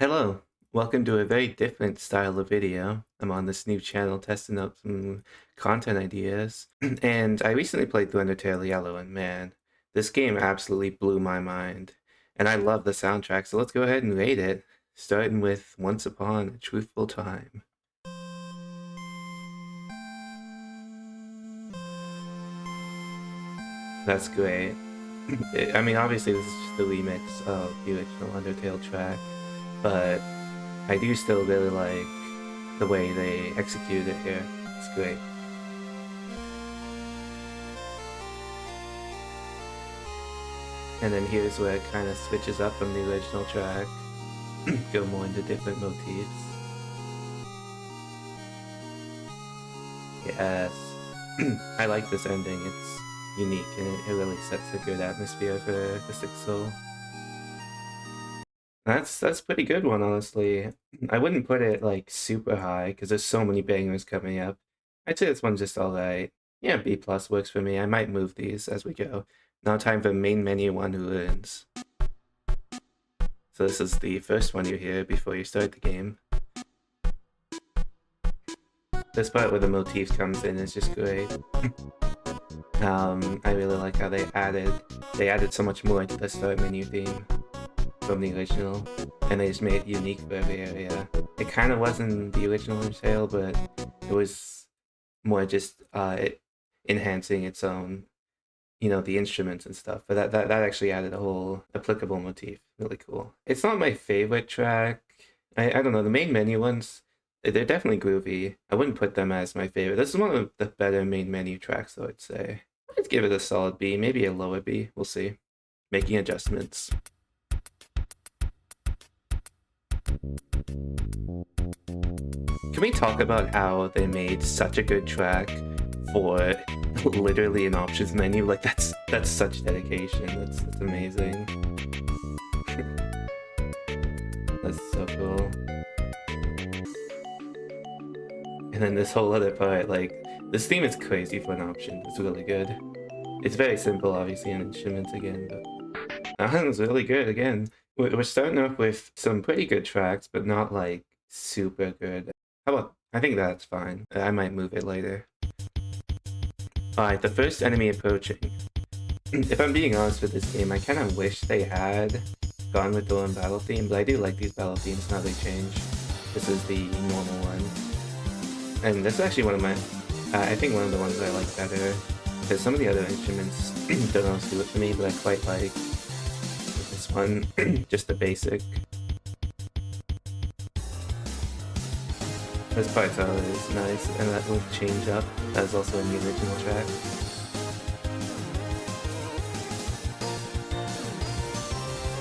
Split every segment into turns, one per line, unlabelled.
Hello, welcome to a very different style of video. I'm on this new channel testing out some content ideas, and I recently played through Undertale Yellow, and man, this game absolutely blew my mind. And I love the soundtrack, so let's go ahead and rate it, starting with Once Upon a Truthful Time. That's great. I mean, obviously this is just a remix of the original Undertale track, but I do still really like the way they execute it here. It's great. And then here's where it kind of switches up from the original track, go more into different motifs. Yes, I like this ending. It's unique and it really sets a good atmosphere for the Sixth Soul. That's pretty good one, honestly. I wouldn't put it like super high because there's so many bangers coming up. I'd say this one's just alright. Yeah, B plus works for me. I might move these as we go. Now time for main menu one who learns. So this is the first one you hear before you start the game. This part where the motif comes in is just great. I really like how they added so much more to the start menu theme from the original, and they just made it unique for every area. It kind of wasn't the original Undertale, but it was more just enhancing its own, the instruments and stuff. But that actually added a whole applicable motif. Really cool. It's not my favorite track. I don't know, the main menu ones, they're definitely groovy. I wouldn't put them as my favorite. This is one of the better main menu tracks, though, I'd say. I'd give it a solid B, maybe a lower B. We'll see. Making adjustments. Can we talk about how they made such a good track for literally an options menu? Like that's such dedication. That's amazing. That's so cool. And then this whole other part, like this theme is crazy for an option. It's really good. It's very simple, obviously, in instruments again, but that was really good again. We're starting off with some pretty good tracks, but not like super good. How about, I think that's fine. I might move it later. Alright, the first enemy approaching. If I'm being honest with this game, I kind of wish they had gone with the one battle theme, but I do like these battle themes now they change. This is the normal one. And this is actually one of my, I think one of the ones I like better, because some of the other instruments don't always do it for me, but I quite like this one, just the basic. This part is nice, and that will change up. That was also in the original track.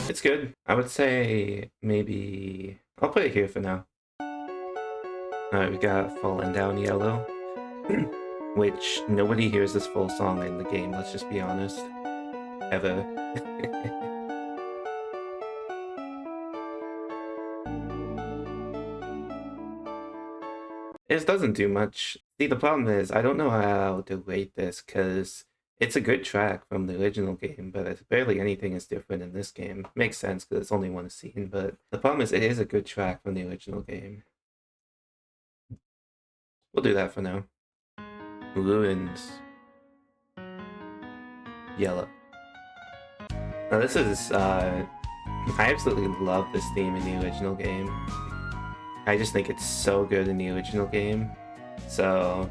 It's good. I would say maybe I'll put it here for now. Alright, we got Falling Down Yellow, which nobody hears this full song in the game, let's just be honest. Ever. It doesn't do much. See, the problem is, I don't know how to rate this, because it's a good track from the original game, but barely anything is different in this game. Makes sense, because it's only one scene, but the problem is, it is a good track from the original game. We'll do that for now. Ruins. Yellow. Now this is, I absolutely love this theme in the original game. I just think it's so good in the original game. So,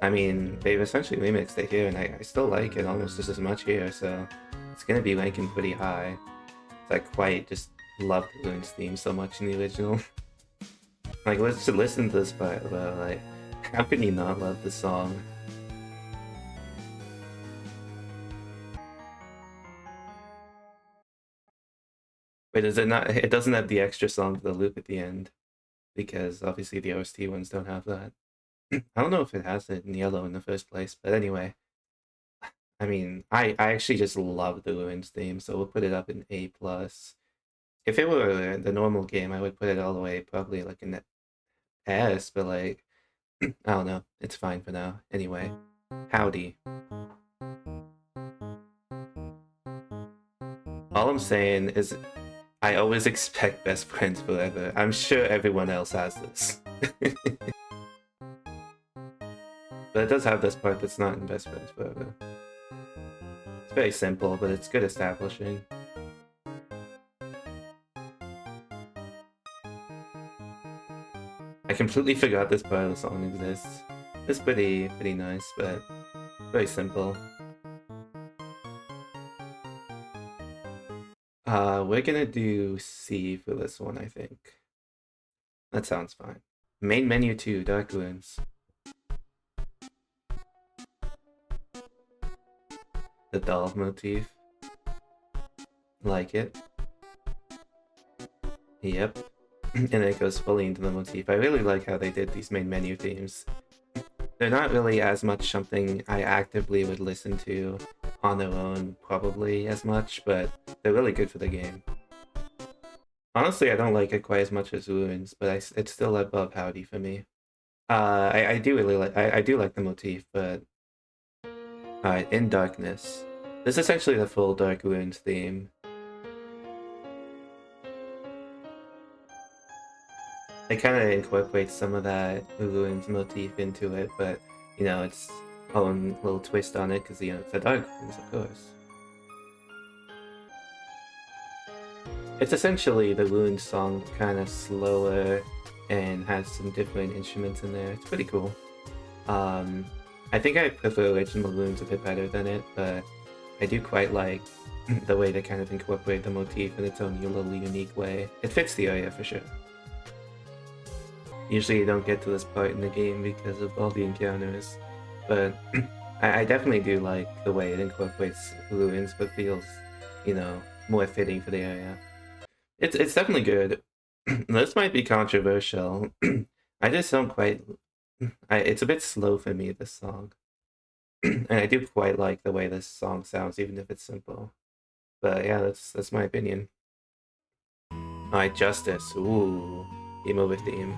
I mean, they've essentially remixed it here, and I still like it almost just as much here, so it's gonna be ranking pretty high. I quite just love the Ruins theme so much in the original. Like, let's just listen to this part about, like, how can you not love this song? Wait, is it not? It doesn't have the extra song for the loop at the end, because obviously the OST ones don't have that. I don't know if it has it in yellow in the first place, but anyway. I mean, I actually just love the Ruins theme, so we'll put it up in A+. If it were the normal game, I would put it all the way probably like in the S, but like, I don't know. It's fine for now. Anyway, howdy. All I'm saying is I always expect best friends forever. I'm sure everyone else has this. But it does have this part that's not in best friends forever. It's very simple, but it's good establishing. I completely forgot this part of the song exists. It's pretty nice, but very simple. We're gonna do C for this one, I think. That sounds fine. Main menu 2, Dark Ruins. The doll motif. Like it. Yep. And it goes fully into the motif. I really like how they did these main menu themes. They're not really as much something I actively would listen to on their own, probably as much, but they're really good for the game. Honestly, I don't like it quite as much as Ruins, but it's still above Howdy for me. I do really like I do like the motif, but alright, In Darkness. This is essentially the full Dark Ruins theme. It kind of incorporates some of that Ruins motif into it, but you know, it's own little twist on it because you know it's a Dark Ruins, of course. It's essentially the Ruins song, kind of slower and has some different instruments in there. It's pretty cool. I think I prefer original Ruins a bit better than it, but I do quite like the way they kind of incorporate the motif in its own little unique way. It fits the area for sure. Usually you don't get to this part in the game because of all the encounters, but I definitely do like the way it incorporates Ruins, but feels, you know, more fitting for the area. It's definitely good. This might be controversial. I just don't quite... it's a bit slow for me, this song. And I do quite like the way this song sounds, even if it's simple. But yeah, that's my opinion. Alright, Justice. Ooh, game over theme.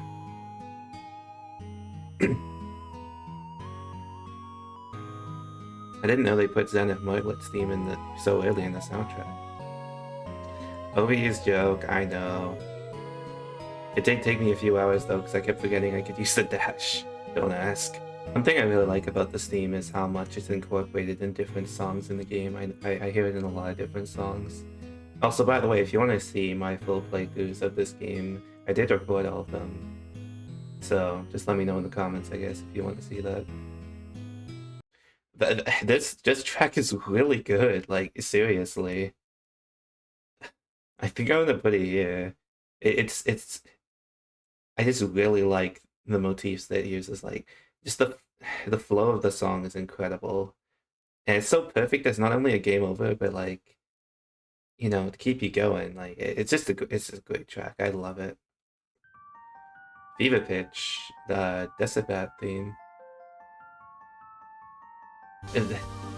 I didn't know they put Zenith Moiglet's theme in so early in the soundtrack. Overused joke, I know. It did take me a few hours though, because I kept forgetting I could use the dash. Don't ask. One thing I really like about this theme is how much it's incorporated in different songs in the game. I hear it in a lot of different songs. Also, by the way, if you want to see my full playthroughs of this game, I did record all of them. So just let me know in the comments, I guess, if you want to see that. This track is really good, like, seriously. I think I'm gonna put it here. It's I just really like the motifs that it uses. Like, just the flow of the song is incredible, and it's so perfect. It's not only a game over, but like, you know, to keep you going. Like, it's just it's a great track. I love it. Fever Pitch, the Decibat theme.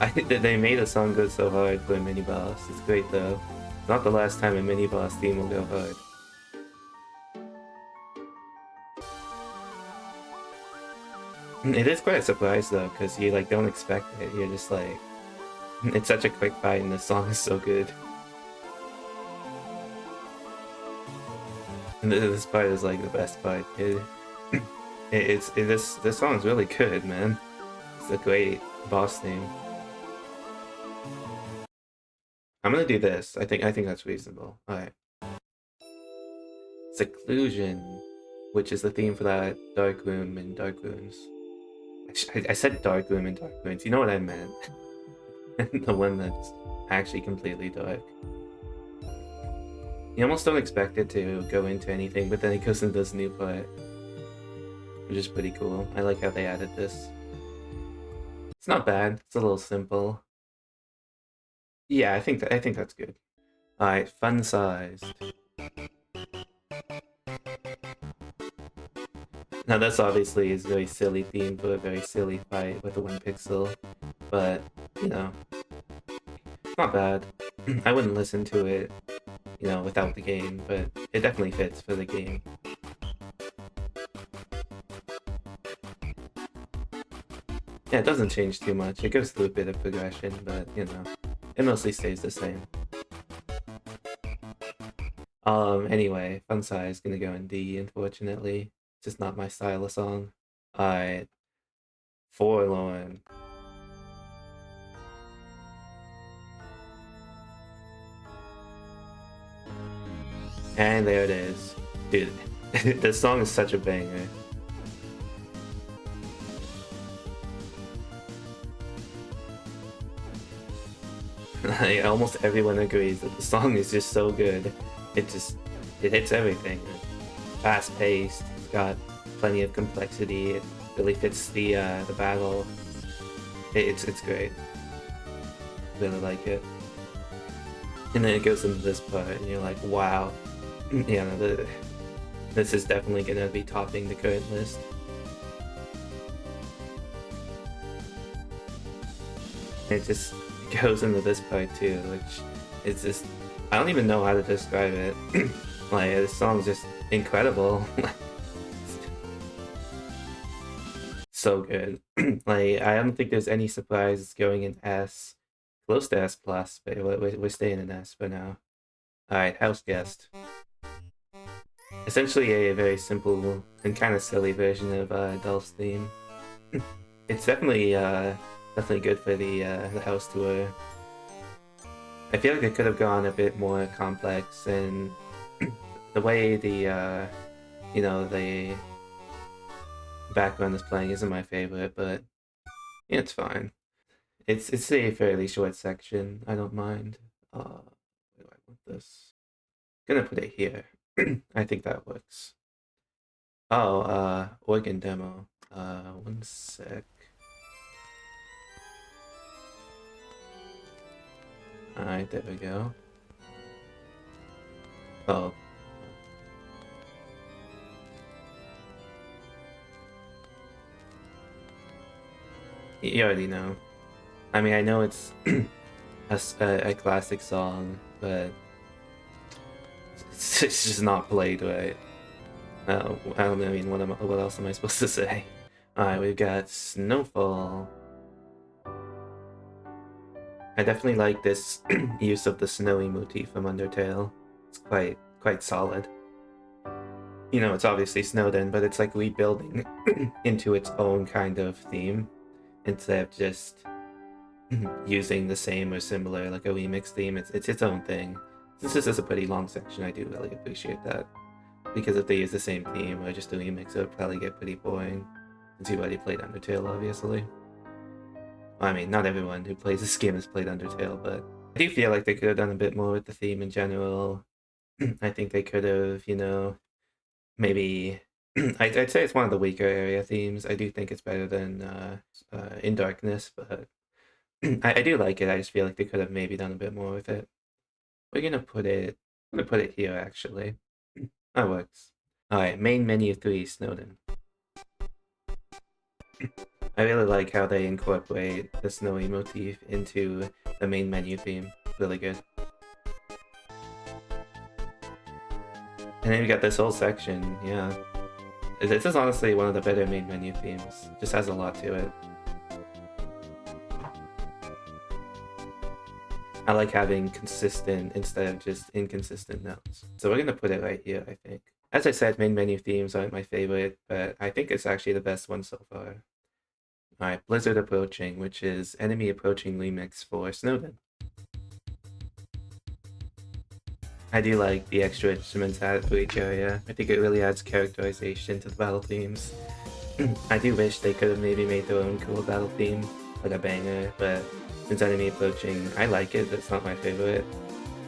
I think that they made a song go so hard for a mini boss. It's great though. It's not the last time a mini boss theme will go hard. It is quite a surprise though, because you like don't expect it. You're just like, it's such a quick fight, and the song is so good. And this part is like the best part. This song is really good, man. It's a great boss theme. I'm gonna do this. I think that's reasonable. All right. Seclusion, which is the theme for that Dark Room and Dark Ruins. I said Dark Room and Dark Ruins. You know what I meant. The one that's actually completely dark. You almost don't expect it to go into anything, but then it goes into this new part, which is pretty cool. I like how they added this. It's not bad. It's a little simple. Yeah, I think that's good. All right, fun sized. Now this obviously is a very silly theme for a very silly fight with a 1 pixel, but you know, it's not bad. I wouldn't listen to it, you know, without the game, but it definitely fits for the game. Yeah, it doesn't change too much. It goes through a bit of progression, but you know, it mostly stays the same. Anyway, Fun Size gonna go in D, unfortunately. It's just not my style of song. Alright, Forlorn. And there it is. Dude, this song is such a banger. Like, almost everyone agrees that the song is just so good. It hits everything. Fast paced, it's got plenty of complexity, it really fits the battle. It's great. Really like it. And then it goes into this part, and you're like, wow. Yeah, this is definitely gonna be topping the current list. It just goes into this part too, which is just, I don't even know how to describe it. Like, this song's just incredible. So good. Like, I don't think there's any surprise it's going in S. Close to S+, but we're staying in S for now. Alright, House Guest. Essentially a very simple and kind of silly version of Dell's theme. It's definitely good for the house tour. I feel like it could have gone a bit more complex, and the way the the background is playing isn't my favorite, but yeah, it's fine. It's a fairly short section. I don't mind. Where do I want this? Gonna put it here. I think that works. Oh, organ demo. One sec. Alright, there we go. Oh. You already know. I mean, I know it's a classic song, but it's just not played right. I don't know, I mean, what else am I supposed to say? Alright, we've got Snowfall. I definitely like this use of the snowy motif from Undertale. It's quite solid. You know, it's obviously Snowden, but it's like rebuilding into its own kind of theme instead of just using the same or similar, like a remix theme. It's its own thing. Since this is a pretty long section, I do really appreciate that. Because if they use the same theme or just a remix, it would probably get pretty boring. Since you've already played Undertale, obviously. Well, I mean, not everyone who plays this game has played Undertale, but I do feel like they could have done a bit more with the theme in general. I think they could have, you know, maybe I'd say it's one of the weaker area themes. I do think it's better than In Darkness, but I do like it. I just feel like they could have maybe done a bit more with it. We're gonna put it. I'm gonna put it here actually. That works. All right, main menu 3, Snowden. I really like how they incorporate the snowy motif into the main menu theme. Really good. And then we got this whole section. Yeah, this is honestly one of the better main menu themes. Just has a lot to it. I like having consistent instead of just inconsistent notes. So we're gonna put it right here, I think. As I said, main menu themes aren't my favorite, but I think it's actually the best one so far. Alright, Blizzard Approaching, which is Enemy Approaching remix for Snowden. I do like the extra instruments added for each area. I think it really adds characterization to the battle themes. I do wish they could have maybe made their own cool battle theme, like a banger, but since Enemy Approaching, I like it, it's not my favorite.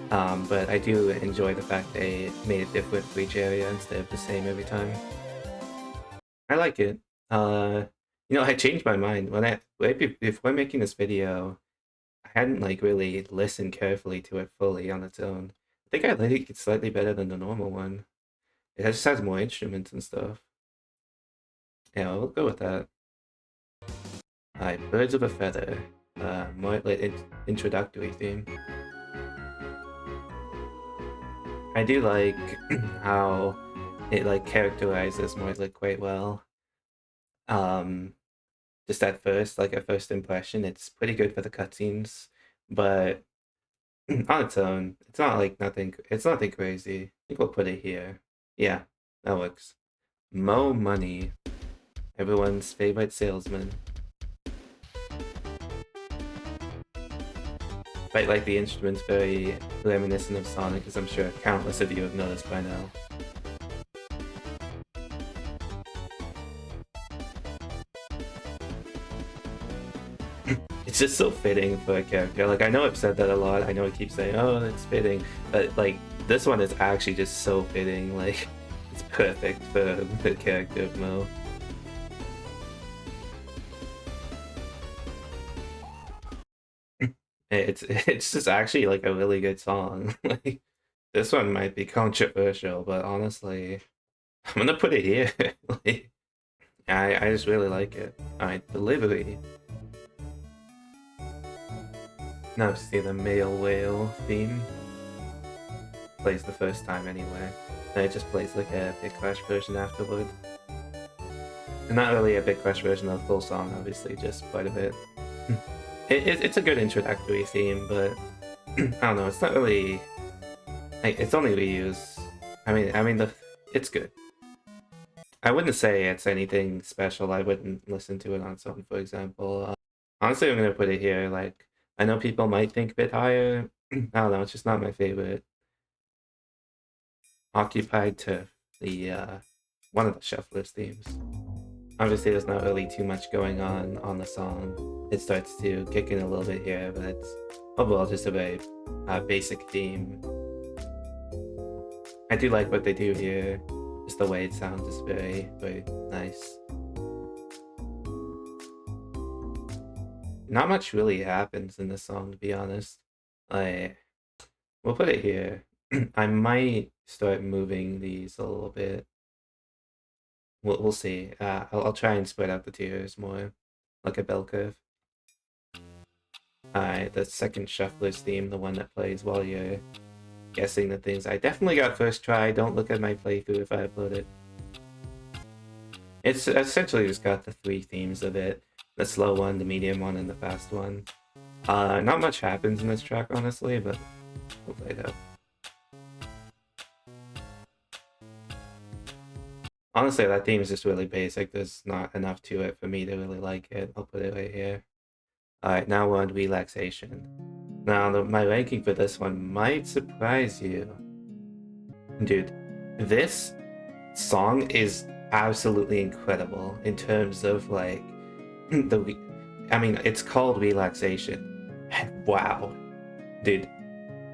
But I do enjoy the fact they made it different for each area instead of the same every time. I like it. You know, I changed my mind when before making this video. I hadn't like really listened carefully to it fully on its own. I think I like it slightly better than the normal one. It just has more instruments and stuff. Yeah, we'll go with that. Alright, Birds of a Feather. More like introductory theme. I do like how it like characterizes Moidlet quite well. Just at first, like a first impression, it's pretty good for the cutscenes, but on its own. It's not like nothing. It's nothing crazy. I think we'll put it here. Yeah, that works. Mo Money, everyone's favorite salesman. Quite like the instruments, very reminiscent of Sonic, as I'm sure countless of you have noticed by now. It's just so fitting for a character. Like, I know I've said that a lot. I know I keep saying, oh, it's fitting. But, like, this one is actually just so fitting. Like, it's perfect for the character of Mo. It's just actually, like, a really good song. Like, this one might be controversial, but honestly, I'm gonna put it here. Like, I just really like it. Alright, Delivery. Now I've seen the male whale theme. Plays the first time anyway. And it just plays like a Big Crash version afterward. And not really a Big Crash version of the full song, obviously, just part of it. It's a good introductory theme, but I don't know, it's not really... Like, it's only reuse. I mean, it's good. I wouldn't say it's anything special. I wouldn't listen to it on its own, for example. Honestly, I'm gonna put it here. Like, I know people might think a bit higher. I don't know, it's just not my favorite. Occupied Turf, the one of the Shuffler's themes. Obviously, there's not really too much going on the song. It starts to kick in a little bit here, but it's overall just a very basic theme. I do like what they do here. Just the way it sounds is very, very nice. Not much really happens in this song, to be honest. We'll put it here. I might start moving these a little bit. We'll see. I'll try and spread out the tiers more, like a bell curve. Alright, the second Shuffler's theme, the one that plays while you're guessing the things. I definitely got first try. Don't look at my playthrough if I upload it. It's essentially just got the three themes of it. The slow one, the medium one, and the fast one. Not much happens in this track, honestly, but we'll play it out. Honestly, that theme is just really basic. There's not enough to it for me to really like it. I'll put it right here. Alright, now we're on Relaxation. Now, my ranking for this one might surprise you. Dude, this song is absolutely incredible in terms of, like, I mean, it's called Relaxation. And wow. Dude,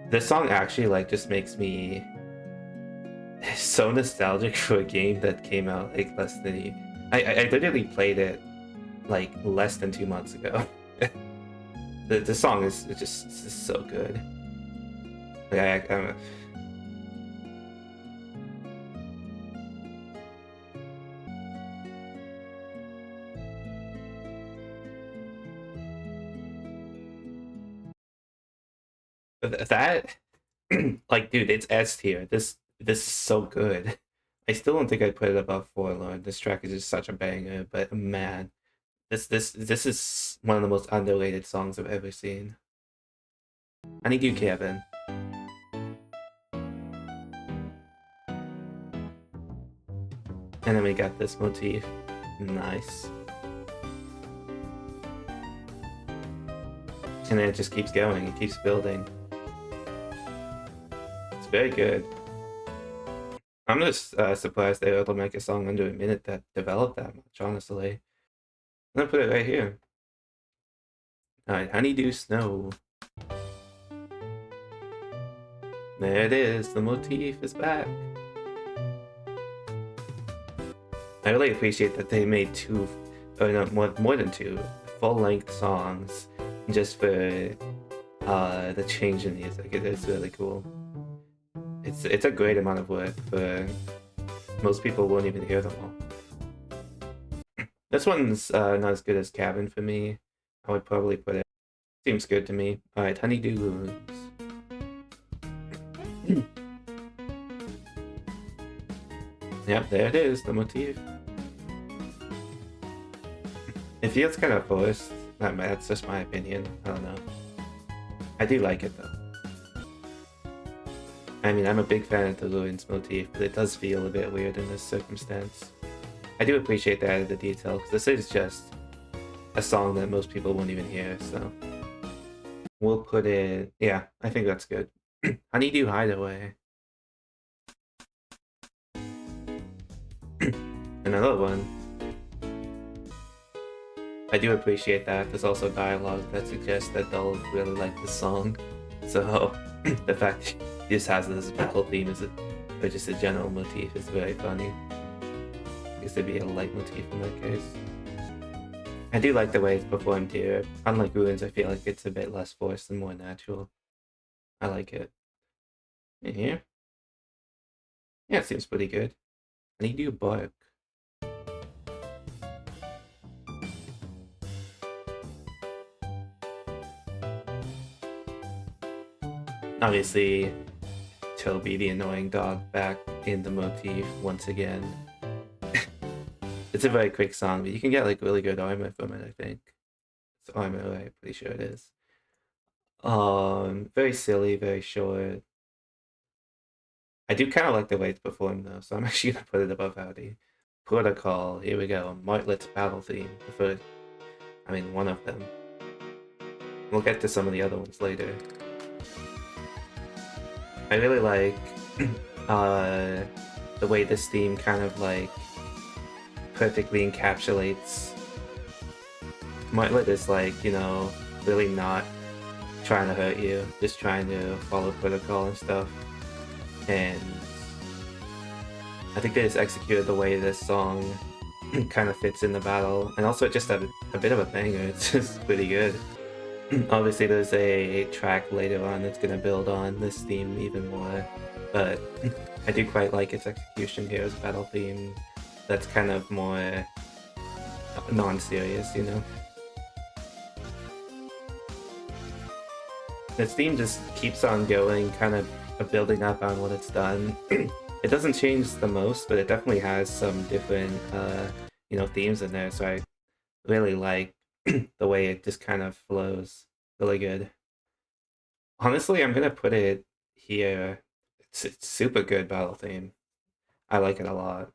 this song actually, like, just makes me so nostalgic for a game that came out, like, less than... I literally played it, like, less than 2 months ago. The song is just so good. Like, that, like, dude, it's S tier. This is so good. I still don't think I'd put it above Forlorn. This track is just such a banger, but man, this is one of the most underrated songs I've ever seen. Honeydew Cabin. And then we got this motif. Nice. And then it just keeps going, it keeps building. It's very good. I'm just surprised they were able to make a song under a minute that developed that much, honestly. I'm gonna put it right here. Alright, Honeydew Snow. There it is, the motif is back. I really appreciate that they made two, or no, more than two, full-length songs just for the change in music. It's really cool. It's a great amount of work, but most people won't even hear them all. This one's not as good as Cabin for me. I would probably put it. Seems good to me. Alright, Honeydew Ruins. Yep, there it is, the motif. It feels kind of forced. That's just my opinion. I don't know. I do like it though. I mean, I'm a big fan of the ruins motif, but it does feel a bit weird in this circumstance. I do appreciate the added detail, because this is just a song that most people won't even hear, so... We'll put it... Yeah, I think that's good. Honeydew Hideaway. Another one. I do appreciate that. There's also dialogue that suggests that they'll really like the song. So, the fact this has this battle theme or just a general motif is very funny. I guess it'd be a leitmotif in that case. I do like the way it's performed here. Unlike Ruins, I feel like it's a bit less forced and more natural. I like it. In here? Yeah, it seems pretty good. Honeydew Bark. Obviously, Toby, the annoying dog, back in the motif once again. It's a very quick song, but you can get like really good armor from it, I think. It's armor, I'm pretty sure it is. Very silly, very short. I do kind of like the way it's performed though, so I'm actually gonna put it above Howdy. Protocol, here we go. Martlet's battle theme. The first, I mean, one of them. We'll get to some of the other ones later. I really like the way this theme kind of like perfectly encapsulates Martlet is like, you know, really not trying to hurt you, just trying to follow protocol and stuff. And I think they just executed the way this song kind of fits in the battle, and also just a bit of a banger. It's just pretty good. Obviously there's a track later on that's going to build on this theme even more, but I do quite like its execution here as a battle theme that's kind of more non-serious, you know? This theme just keeps on going, kind of building up on what it's done. It doesn't change the most, but it definitely has some different, you know, themes in there, so I really like the way it just kind of flows. Really good. Honestly, I'm gonna put it here. It's super good battle theme. I like it a lot.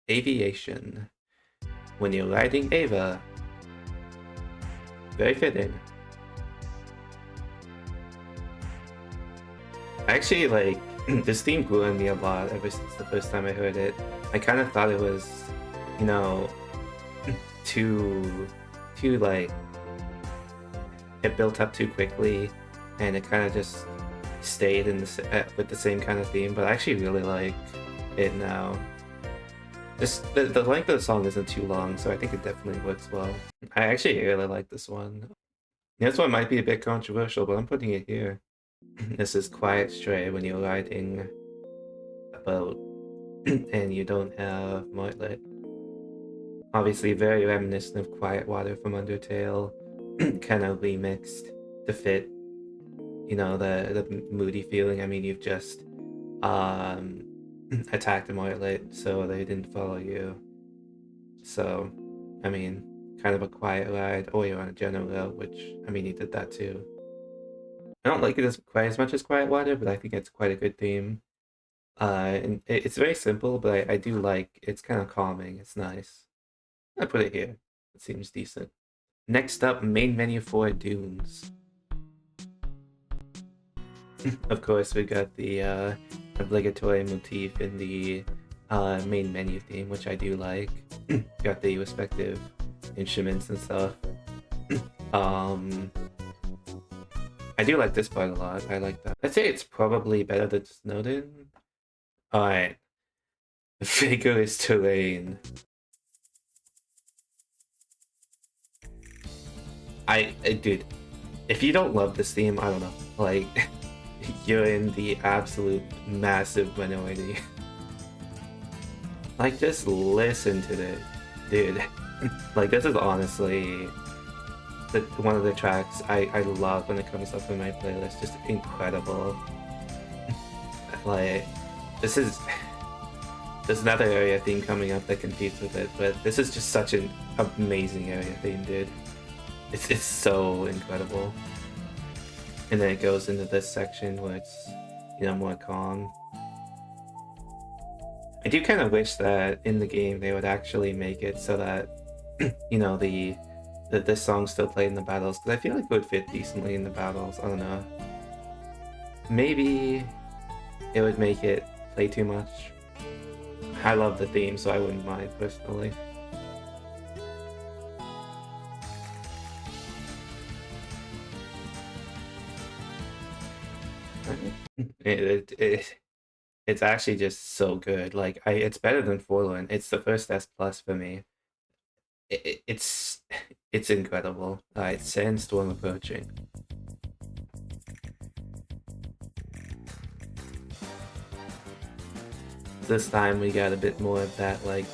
Aviation. When you're riding Ava. Very fitting. Actually, like, this theme grew on me a lot ever since the first time I heard it. I kind of thought it was, you know, too like, it built up too quickly, and it kind of just stayed in with the same kind of theme, but I actually really like it now. Just the length of the song isn't too long, so I think it definitely works well. I actually really like this one. This one might be a bit controversial, but I'm putting it here. This is Quiet Stray when you're riding a boat and you don't have Martlet. Obviously very reminiscent of Quiet Water from Undertale, kind of remixed to fit, you know, the moody feeling. I mean, you've just attacked a Martlet, so they didn't follow you. So, I mean, kind of a quiet ride, or you're on a general route, which, I mean, you did that too. I don't like it quite as much as Quiet Water, but I think it's quite a good theme. And it's very simple, but I do like, it's kind of calming, it's nice. I put it here. It seems decent. Next up, main menu for Dunes. Of course, we got the obligatory motif in the main menu theme, which I do like. Got the respective instruments and stuff. I do like this part a lot. I like that. I'd say it's probably better than Snowden. Alright. Vigorous Terrain. Dude, if you don't love this theme, I don't know. Like, you're in the absolute massive minority. Like, just listen to this, dude. Like, this is honestly one of the tracks I love when it comes up in my playlist. Just incredible. Like, there's another area theme coming up that competes with it, but this is just such an amazing area theme, dude. It's so incredible. And then it goes into this section where it's, you more calm. I do kind of wish that in the game they would actually make it so that this song still played in the battles, because I feel like it would fit decently in the battles. I don't know. Maybe it would make it play too much. I love the theme, so I wouldn't mind personally. It's actually just so good. Like it's better than Forlorn. It's the first S+ for me. It's incredible. Alright, Sandstorm approaching. This time we got a bit more of that, like,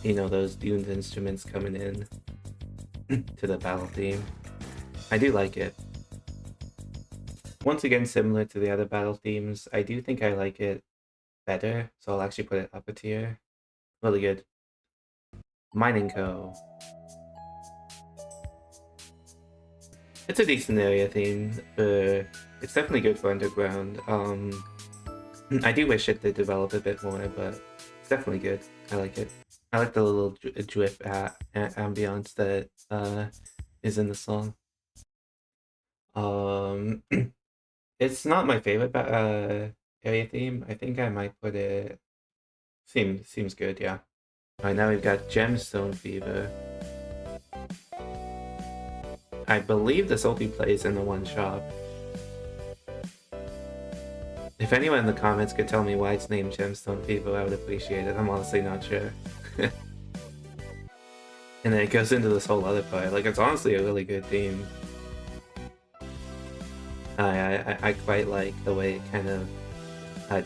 those Dunes instruments coming in to the battle theme. I do like it. Once again, similar to the other battle themes, I do think I like it better, so I'll actually put it up a tier. Really good. Mining Co. It's a decent area theme. It's definitely good for Underground. I do wish it did develop a bit more, but it's definitely good. I like it. I like the little drip ambiance that is in the song. It's not my favorite area theme. I think I might put it. Seems good, yeah. Alright, now we've got Gemstone Fever. I believe this only plays in the one shop. If anyone in the comments could tell me why it's named Gemstone Fever, I would appreciate it. I'm honestly not sure. And then it goes into this whole other part. Like, it's honestly a really good theme. I quite like the way it kind of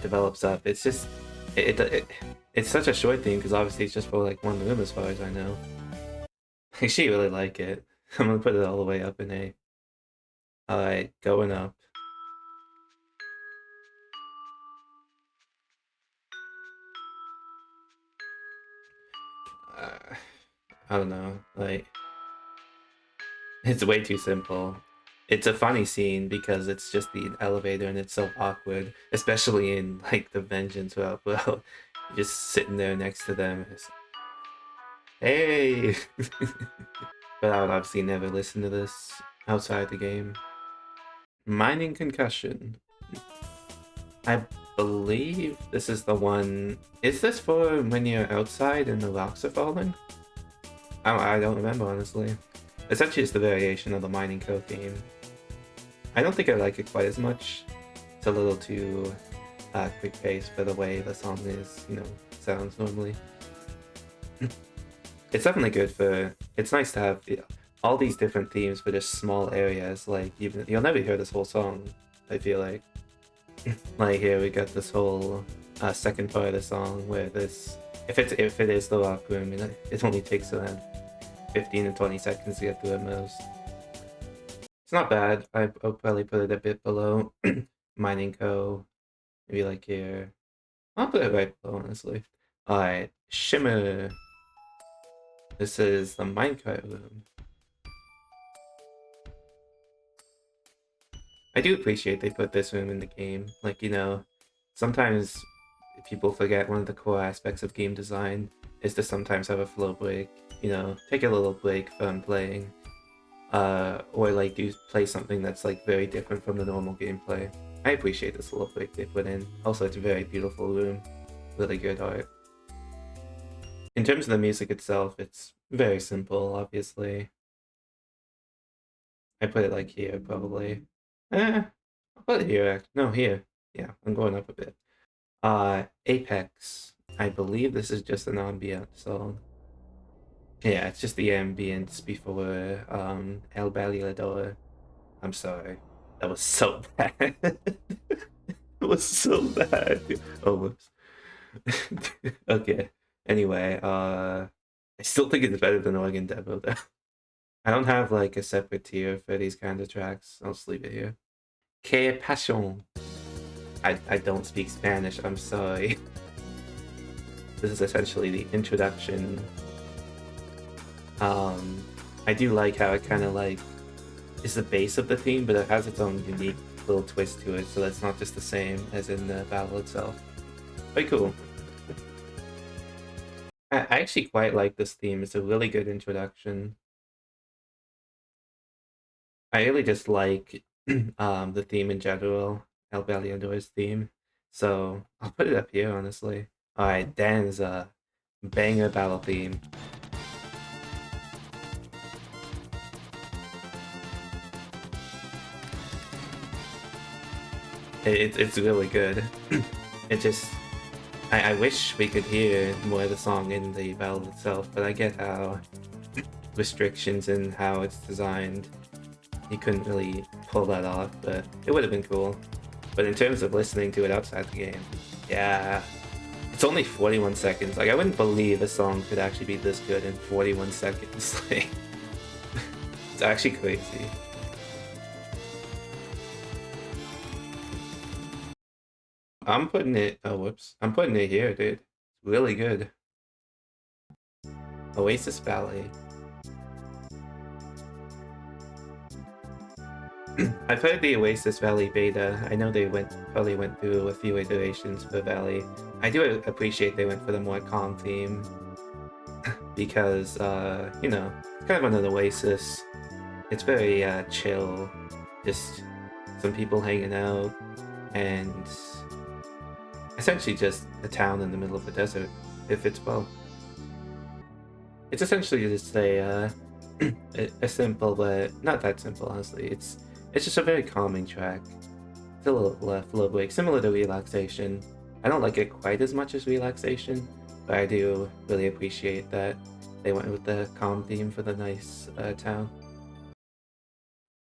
develops up. It's just it's such a short theme because obviously it's just for like one room as far as I know. I actually really like it. I'm gonna put it all the way up in A. Alright, going up. I don't know, like, it's way too simple. It's a funny scene because it's just the elevator and it's so awkward, especially in like the Vengeance route. Well, just sitting there next to them. Hey! But I would obviously never listen to this outside the game. Mining Concussion. I believe this is the one. Is this for when you're outside and the rocks are falling? I don't remember, honestly. Essentially, it's the variation of the Mining Co theme. I don't think I like it quite as much. It's a little too quick paced for the way the song is, sounds normally. It's definitely good for. It's nice to have all these different themes for just small areas. Like, you'll never hear this whole song, I feel like. Like, here we got this whole second part of the song where this. If it is the rock room, it only takes around 15 to 20 seconds to get through at most. It's not bad. I'll probably put it a bit below Mining Co. Maybe like here. I'll put it right below, honestly. Alright, Shimmer. This is the minecart room. I do appreciate they put this room in the game. Like, sometimes people forget one of the core aspects of game design is to sometimes have a flow break. Take a little break from playing. Or like play something that's like very different from the normal gameplay. I appreciate this little break they put in. Also, it's a very beautiful room. Really good art. In terms of the music itself, it's very simple, obviously. I put it like here, probably. I'll put it here, no, here. Yeah, I'm going up a bit. Apex. I believe this is just an ambient song. Yeah, it's just the ambience before El Bailador. I'm sorry. That was so bad. It was so bad. Oh, whoops. Okay. Anyway, I still think it's better than Organ Demo though. I don't have like a separate tier for these kinds of tracks. I'll just leave it here. Que Passion. I don't speak Spanish, I'm sorry. This is essentially the introduction. I do like how it kind of like is the base of the theme, but it has its own unique little twist to it, so that's not just the same as in the battle itself. Very cool. I actually quite like this theme. It's a really good introduction. I really just like the theme in general, El Baleador's theme. So I'll put it up here, honestly. Alright, Dan's banger battle theme. It's really good. It just I wish we could hear more of the song in the battle itself, but I get how restrictions and how it's designed, you couldn't really pull that off, but it would have been cool. But in terms of listening to it outside the game, yeah, it's only 41 seconds. Like, I wouldn't believe a song could actually be this good in 41 seconds. Like, it's actually crazy. I'm putting it, oh whoops, I'm putting it here, dude. It's really good. Oasis Valley. I've heard the Oasis Valley beta. I know they probably went through a few iterations for Valley. I do appreciate they went for the more calm theme because, you know, it's kind of an Oasis. It's very chill, just some people hanging out, and essentially just a town in the middle of the desert. It fits well. It's essentially just a simple, but not that simple, honestly. It's just a very calming track. It's a little flow break, similar to Relaxation. I don't like it quite as much as Relaxation, but I do really appreciate that they went with the calm theme for the nice town.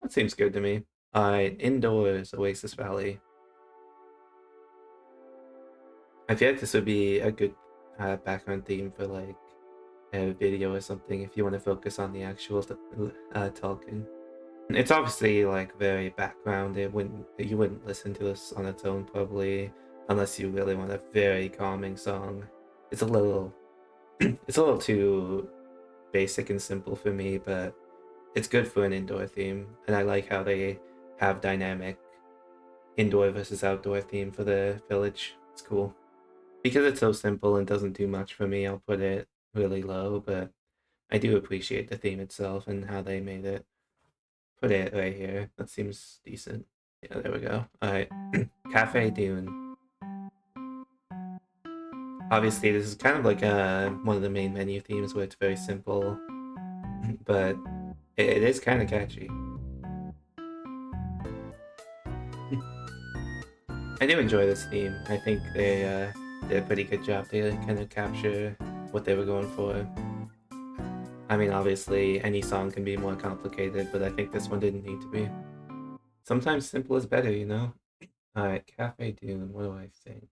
That seems good to me. Alright, Indoors, Oasis Valley. I feel like this would be a good background theme for like a video or something if you want to focus on the actual talking. It's obviously like very background. You wouldn't listen to this on its own probably unless you really want a very calming song. It's a little it's a little too basic and simple for me, but it's good for an indoor theme, and I like how they have dynamic indoor versus outdoor theme for the village. It's cool. Because it's so simple and doesn't do much for me, I'll put it really low, but I do appreciate the theme itself and how they made it. Put it right here. That seems decent. Yeah, there we go. Alright. Cafe Dune. Obviously, this is kind of like one of the main menu themes where it's very simple, but it is kind of catchy. I do enjoy this theme. I think they did a pretty good job to kind of capture what they were going for. I mean, obviously, any song can be more complicated, but I think this one didn't need to be. Sometimes simple is better, you know? Alright, Cafe Dune, what do I think?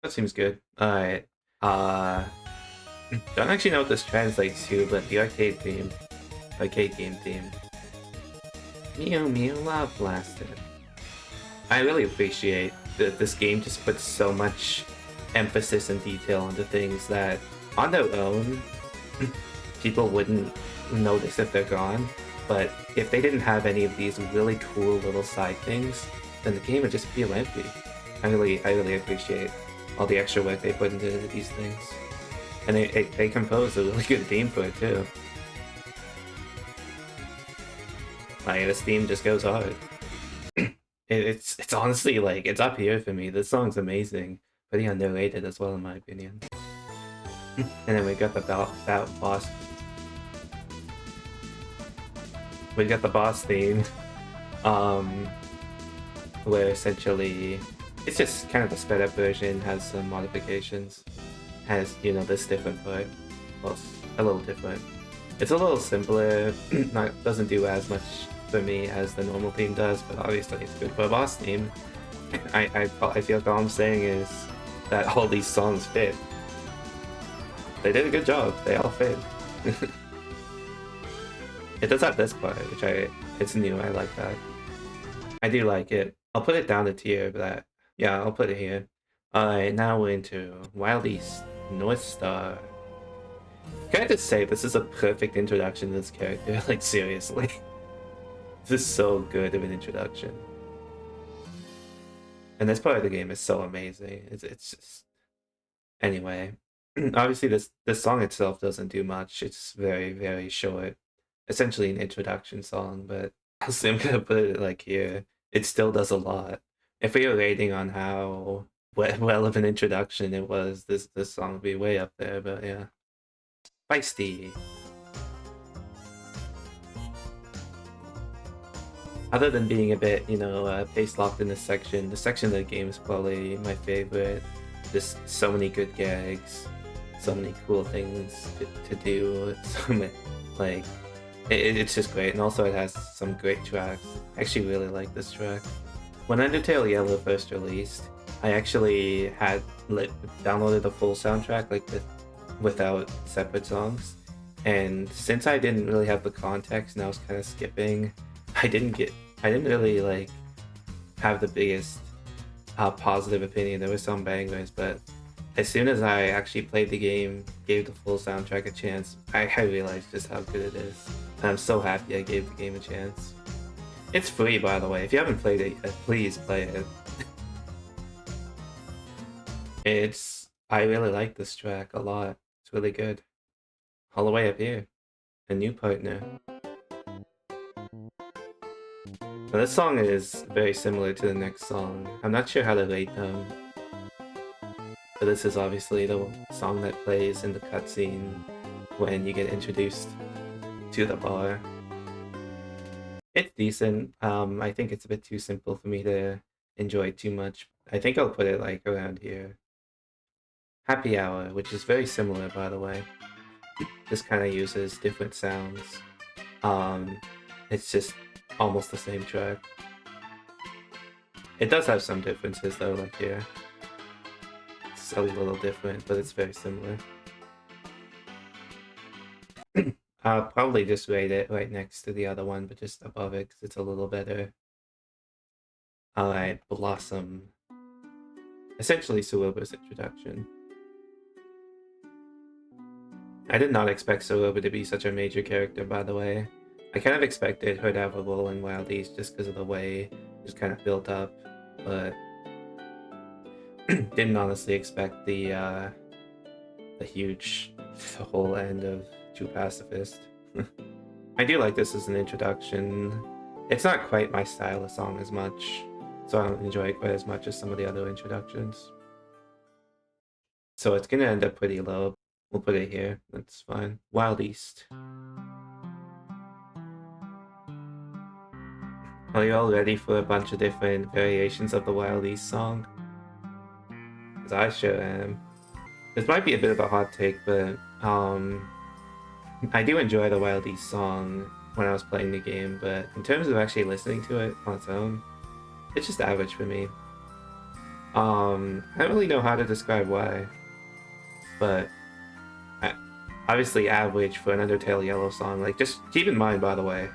That seems good. Alright, don't actually know what this translates to, but the arcade theme, arcade game theme. Meow Meow Love Blaster. I really appreciate that this game just puts so much emphasis and detail into things that, on their own, people wouldn't notice if they're gone. But if they didn't have any of these really cool little side things, then the game would just feel empty. I really appreciate all the extra work they put into these things. And they composed a really good theme for it too. Like, this theme just goes hard. It's honestly like, it's up here for me. This song's amazing. Pretty underrated as well in my opinion. And then we got the boss. We got the boss theme. Where essentially it's just kind of a sped up version, has some modifications. Has, you know, this different part. Well, a little different. It's a little simpler, doesn't do as much for me as the normal theme does, but obviously it's good for a boss theme. I feel like all I'm saying is that all these songs fit. They did a good job, they all fit. It does have this part, which it's new, I like that. I do like it. I'll put it down to tier, but yeah, I'll put it here. Alright, now we're into Wild East, North Star. Can I just say, this is a perfect introduction to this character, like seriously. This is so good of an introduction. And this part of the game is so amazing. It's just anyway. Obviously, this song itself doesn't do much. It's very short, essentially an introduction song. But I'm gonna put it like here. It still does a lot. If we were rating on how well of an introduction it was, this song would be way up there. But yeah, feisty. Other than being a bit, pace locked in this section, the section of the game is probably my favorite. Just so many good gags, so many cool things to do. So many, like, it's just great. And also it has some great tracks. I actually really like this track. When Undertale Yellow first released, I actually had downloaded the full soundtrack, like without separate songs. And since I didn't really have the context and I was kind of skipping, I didn't really like have the biggest positive opinion. There were some bangers, but as soon as I actually played the game, gave the full soundtrack a chance, I realized just how good it is. And I'm so happy I gave the game a chance. It's free, by the way. If you haven't played it yet, please play it. I really like this track a lot. It's really good. All the way up here. A new partner. Now, this song is very similar to the next song. I'm not sure how to rate them. But this is obviously the song that plays in the cutscene when you get introduced to the bar. It's decent. I think it's a bit too simple for me to enjoy too much. I think I'll put it like around here. Happy Hour, which is very similar, by the way. This kind of uses different sounds. It's just almost the same track. It does have some differences though, like here. It's a little different, but it's very similar. I'll probably just rate it right next to the other one, but just above it because it's a little better. Alright, Blossom. Essentially Suoba's introduction. I did not expect Suoba to be such a major character, by the way. I kind of expected her to have a role in Wild East just because of the way it was kind of built up, but didn't honestly expect the whole end of True Pacifist. I do like this as an introduction. It's not quite my style of song as much, so I don't enjoy it quite as much as some of the other introductions. So it's gonna end up pretty low. We'll put it here, that's fine. Wild East. Are you all ready for a bunch of different variations of the Wild East song? Because I sure am. This might be a bit of a hot take, but I do enjoy the Wild East song when I was playing the game, but in terms of actually listening to it on its own, it's just average for me. I don't really know how to describe why, but obviously average for an Undertale Yellow song. Like, just keep in mind, by the way,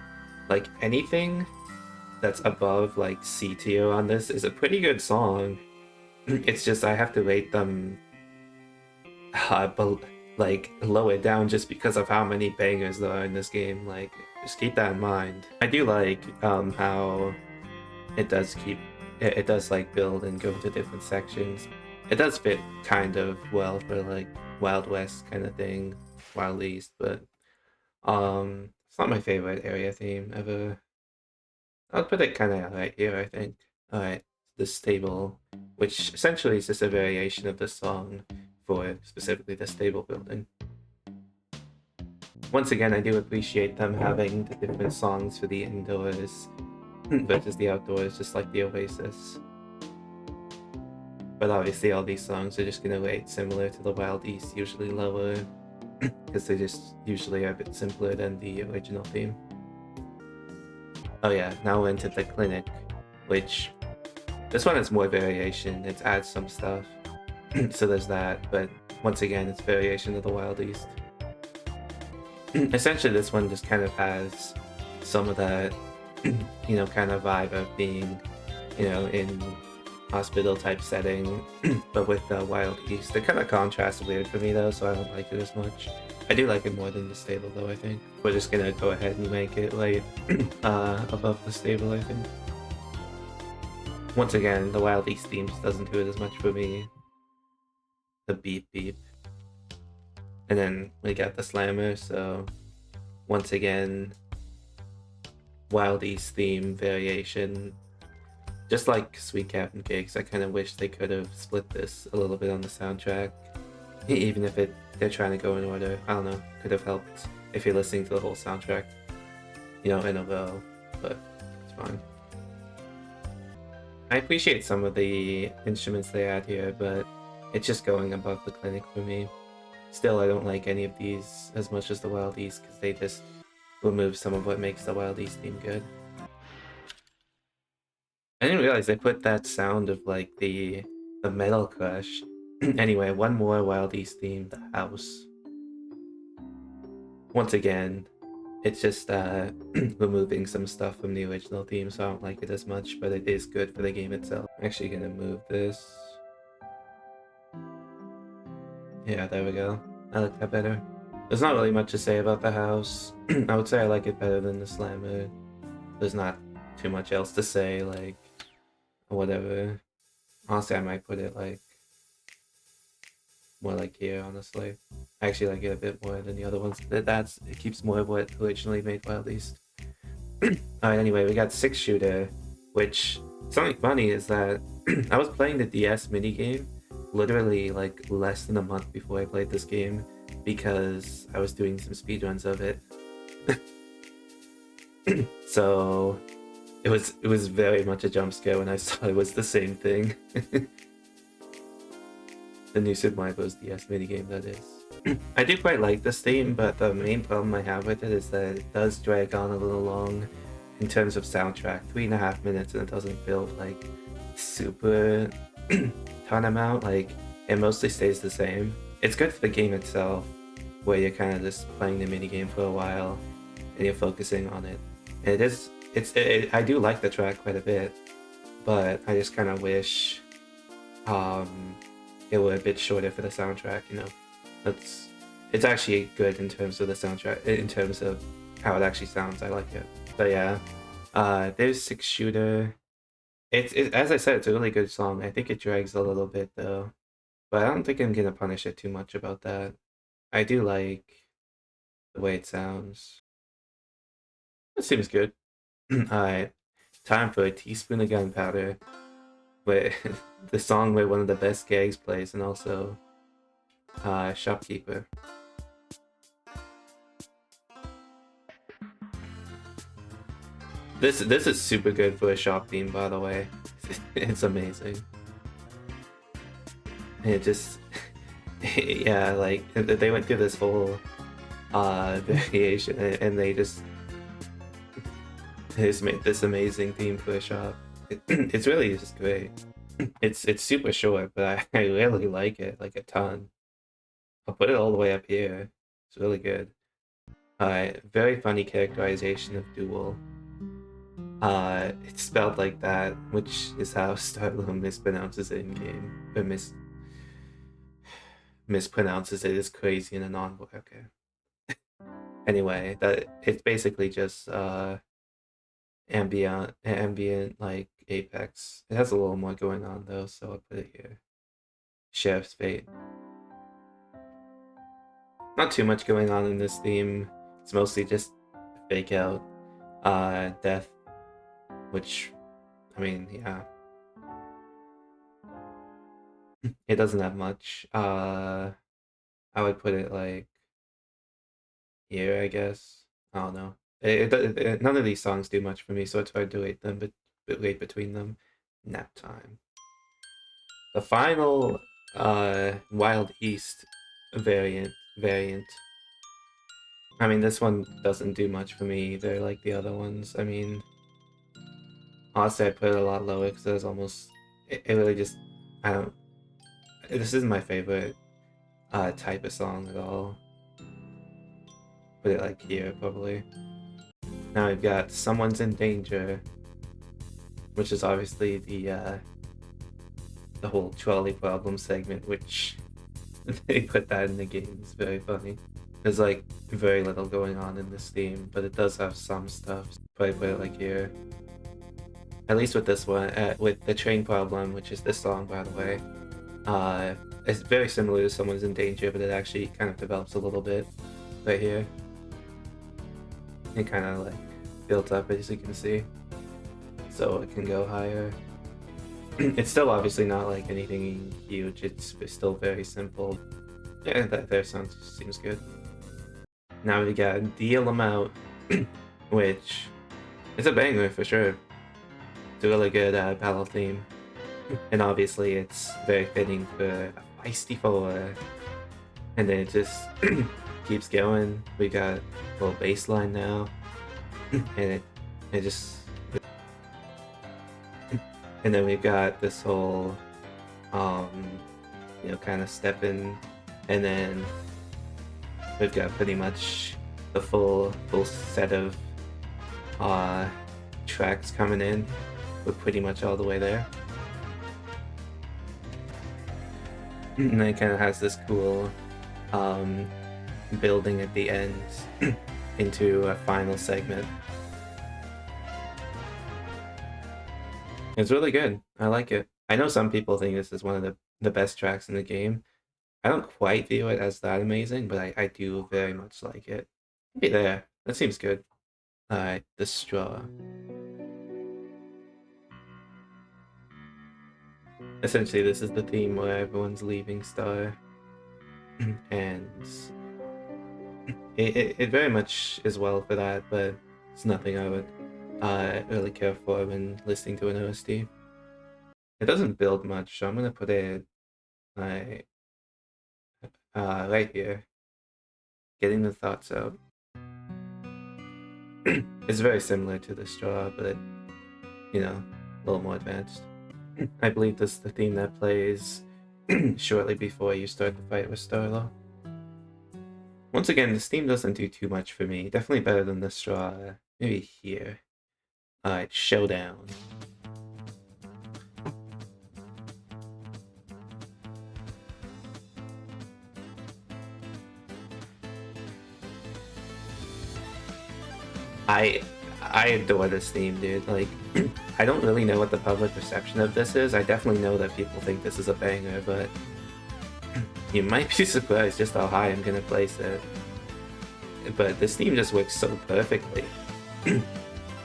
like anything that's above like C tier on this is a pretty good song. It's just I have to rate them like lower down just because of how many bangers there are in this game. Like, just keep that in mind. I do like how it does like build and go to different sections. It does fit kind of well for like Wild West kind of thing, Wild East, but it's not my favorite area theme ever. I'll put it kind of right here, I think. Alright, this stable, which essentially is just a variation of the song for specifically the stable building. Once again, I do appreciate them having the different songs for the indoors versus the outdoors, just like the Oasis. But obviously all these songs are just going to rate similar to the Wild East, usually lower, because they just usually are a bit simpler than the original theme. Oh yeah, now we're into the clinic, which this one has more variation. It adds some stuff, so there's that, but once again, it's variation of the Wild East. Essentially, this one just kind of has some of that, kind of vibe of being, in hospital type setting, but with the Wild East. It kind of contrasts weird for me though, so I don't like it as much. I do like it more than the stable though, I think. We're just gonna go ahead and make it like above the stable, I think. Once again, the Wild East theme just doesn't do it as much for me. The beep beep. And then we got the slammer, so once again, Wild East theme variation. Just like Sweet Captain Cakes, I kind of wish they could have split this a little bit on the soundtrack. Even if they're trying to go in order. I don't know, could have helped if you're listening to the whole soundtrack, you know, in a row, but it's fine. I appreciate some of the instruments they add here, but it's just going above the clinic for me. Still, I don't like any of these as much as the Wild East because they just remove some of what makes the Wild East theme good. I didn't realize they put that sound of like the metal crush. Anyway, one more Wild East theme, the house. Once again, it's just removing some stuff from the original theme, so I don't like it as much, but it is good for the game itself. I'm actually gonna move this. Yeah, there we go. I like that better. There's not really much to say about the house. I would say I like it better than the slammer. There's not too much else to say, like, whatever. Honestly, I might put it like more like here, honestly. I actually like it a bit more than the other ones. It keeps more of what originally made Wild East. Alright, anyway, we got 6-shooter, which something funny is that I was playing the DS minigame literally like less than a month before I played this game because I was doing some speedruns of it. So it was very much a jump scare when I saw it was the same thing. The new Super Mario Bros. DS minigame, that is. I do quite like this theme, but the main problem I have with it is that it does drag on a little long in terms of soundtrack. 3.5 minutes and it doesn't feel like super ton amount. Like, it mostly stays the same. It's good for the game itself, where you're kind of just playing the minigame for a while and you're focusing on it. And I do like the track quite a bit, but I just kind of wish it were a bit shorter for the soundtrack, you know. It's actually good in terms of the soundtrack, in terms of how it actually sounds. I like it. So yeah, there's 6-shooter. It's as I said, it's a really good song. I think it drags a little bit though, but I don't think I'm gonna punish it too much about that. I do like the way it sounds. It seems good. Alright, time for a teaspoon of gunpowder, where the song where one of the best gags plays, and also Shopkeeper. This is super good for a shop theme, by the way. It's amazing. It just yeah, like they went through this whole variation and they just made this amazing theme for a shop. It's really just great. It's super short, but I really like it, like a ton. I'll put it all the way up here. It's really good. Very funny characterization of Duel. It's spelled like that, which is how Starloom mispronounces it in game. Or mispronounces it as crazy in a non-book. Okay. Anyway, it's basically just ambient like Apex. It has a little more going on though, so I'll put it here. Sheriff's Fate. Not too much going on in this theme. It's mostly just fake out death, which, I mean, yeah. It doesn't have much. I would put it like here, I guess. I don't know. None of these songs do much for me, so it's hard to rate them, but rate between them. Nap time. The final Wild East variant. I mean, this one doesn't do much for me either, like the other ones. I mean, honestly, I put it a lot lower because it was almost. It really just. I don't. This isn't my favorite type of song at all. Put it like here, probably. Now we've got Someone's in Danger, which is obviously the whole trolley problem segment, which they put that in the game. It's very funny. There's like very little going on in this theme, but it does have some stuff. Probably put it like here. at least with this one, with the train problem, which is this song, by the way, it's very similar to Someone's in Danger, but it actually kind of develops a little bit right here. It kind of like built up, as you can see, so it can go higher. It's still obviously not like anything huge, it's still very simple. Yeah, that there sounds seems good. Now we got Deal 'Em Out, which is a banger for sure. It's a really good battle theme, and obviously it's very fitting for a feisty 4. And then it just keeps going. We got a little bass line now, and it just. And then we've got this whole, kind of step in, and then we've got pretty much the full set of tracks coming in. We're pretty much all the way there. And then it kind of has this cool building at the end into a final segment. It's really good. I like it. I know some people think this is one of the best tracks in the game. I don't quite view it as that amazing, but I do very much like it. Be there. That seems good. Alright, the straw. Essentially, this is the theme where everyone's leaving Star. And it very much is well for that, but it's nothing I would really care for when listening to an OST. It doesn't build much, so I'm gonna put it right here. Getting the thoughts out. It's very similar to the straw, but a little more advanced. I believe this is the theme that plays shortly before you start the fight with Starlo. Once again, this theme doesn't do too much for me. Definitely better than the straw. Maybe here. Alright, Showdown. I adore this theme, dude. Like, I don't really know what the public reception of this is. I definitely know that people think this is a banger, but you might be surprised just how high I'm gonna place it. But this theme just works so perfectly.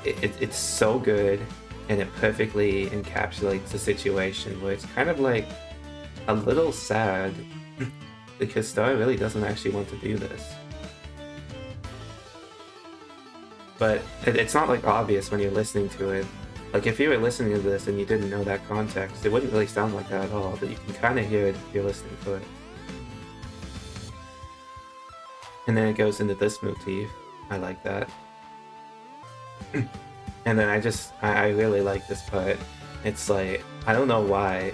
It's so good, and it perfectly encapsulates the situation where it's kind of like a little sad because Star really doesn't actually want to do this. But it's not like obvious when you're listening to it. Like if you were listening to this and you didn't know that context, it wouldn't really sound like that at all, but you can kind of hear it if you're listening to it. And then it goes into this motif. I like that. And then I really like this part. It's like, I don't know why,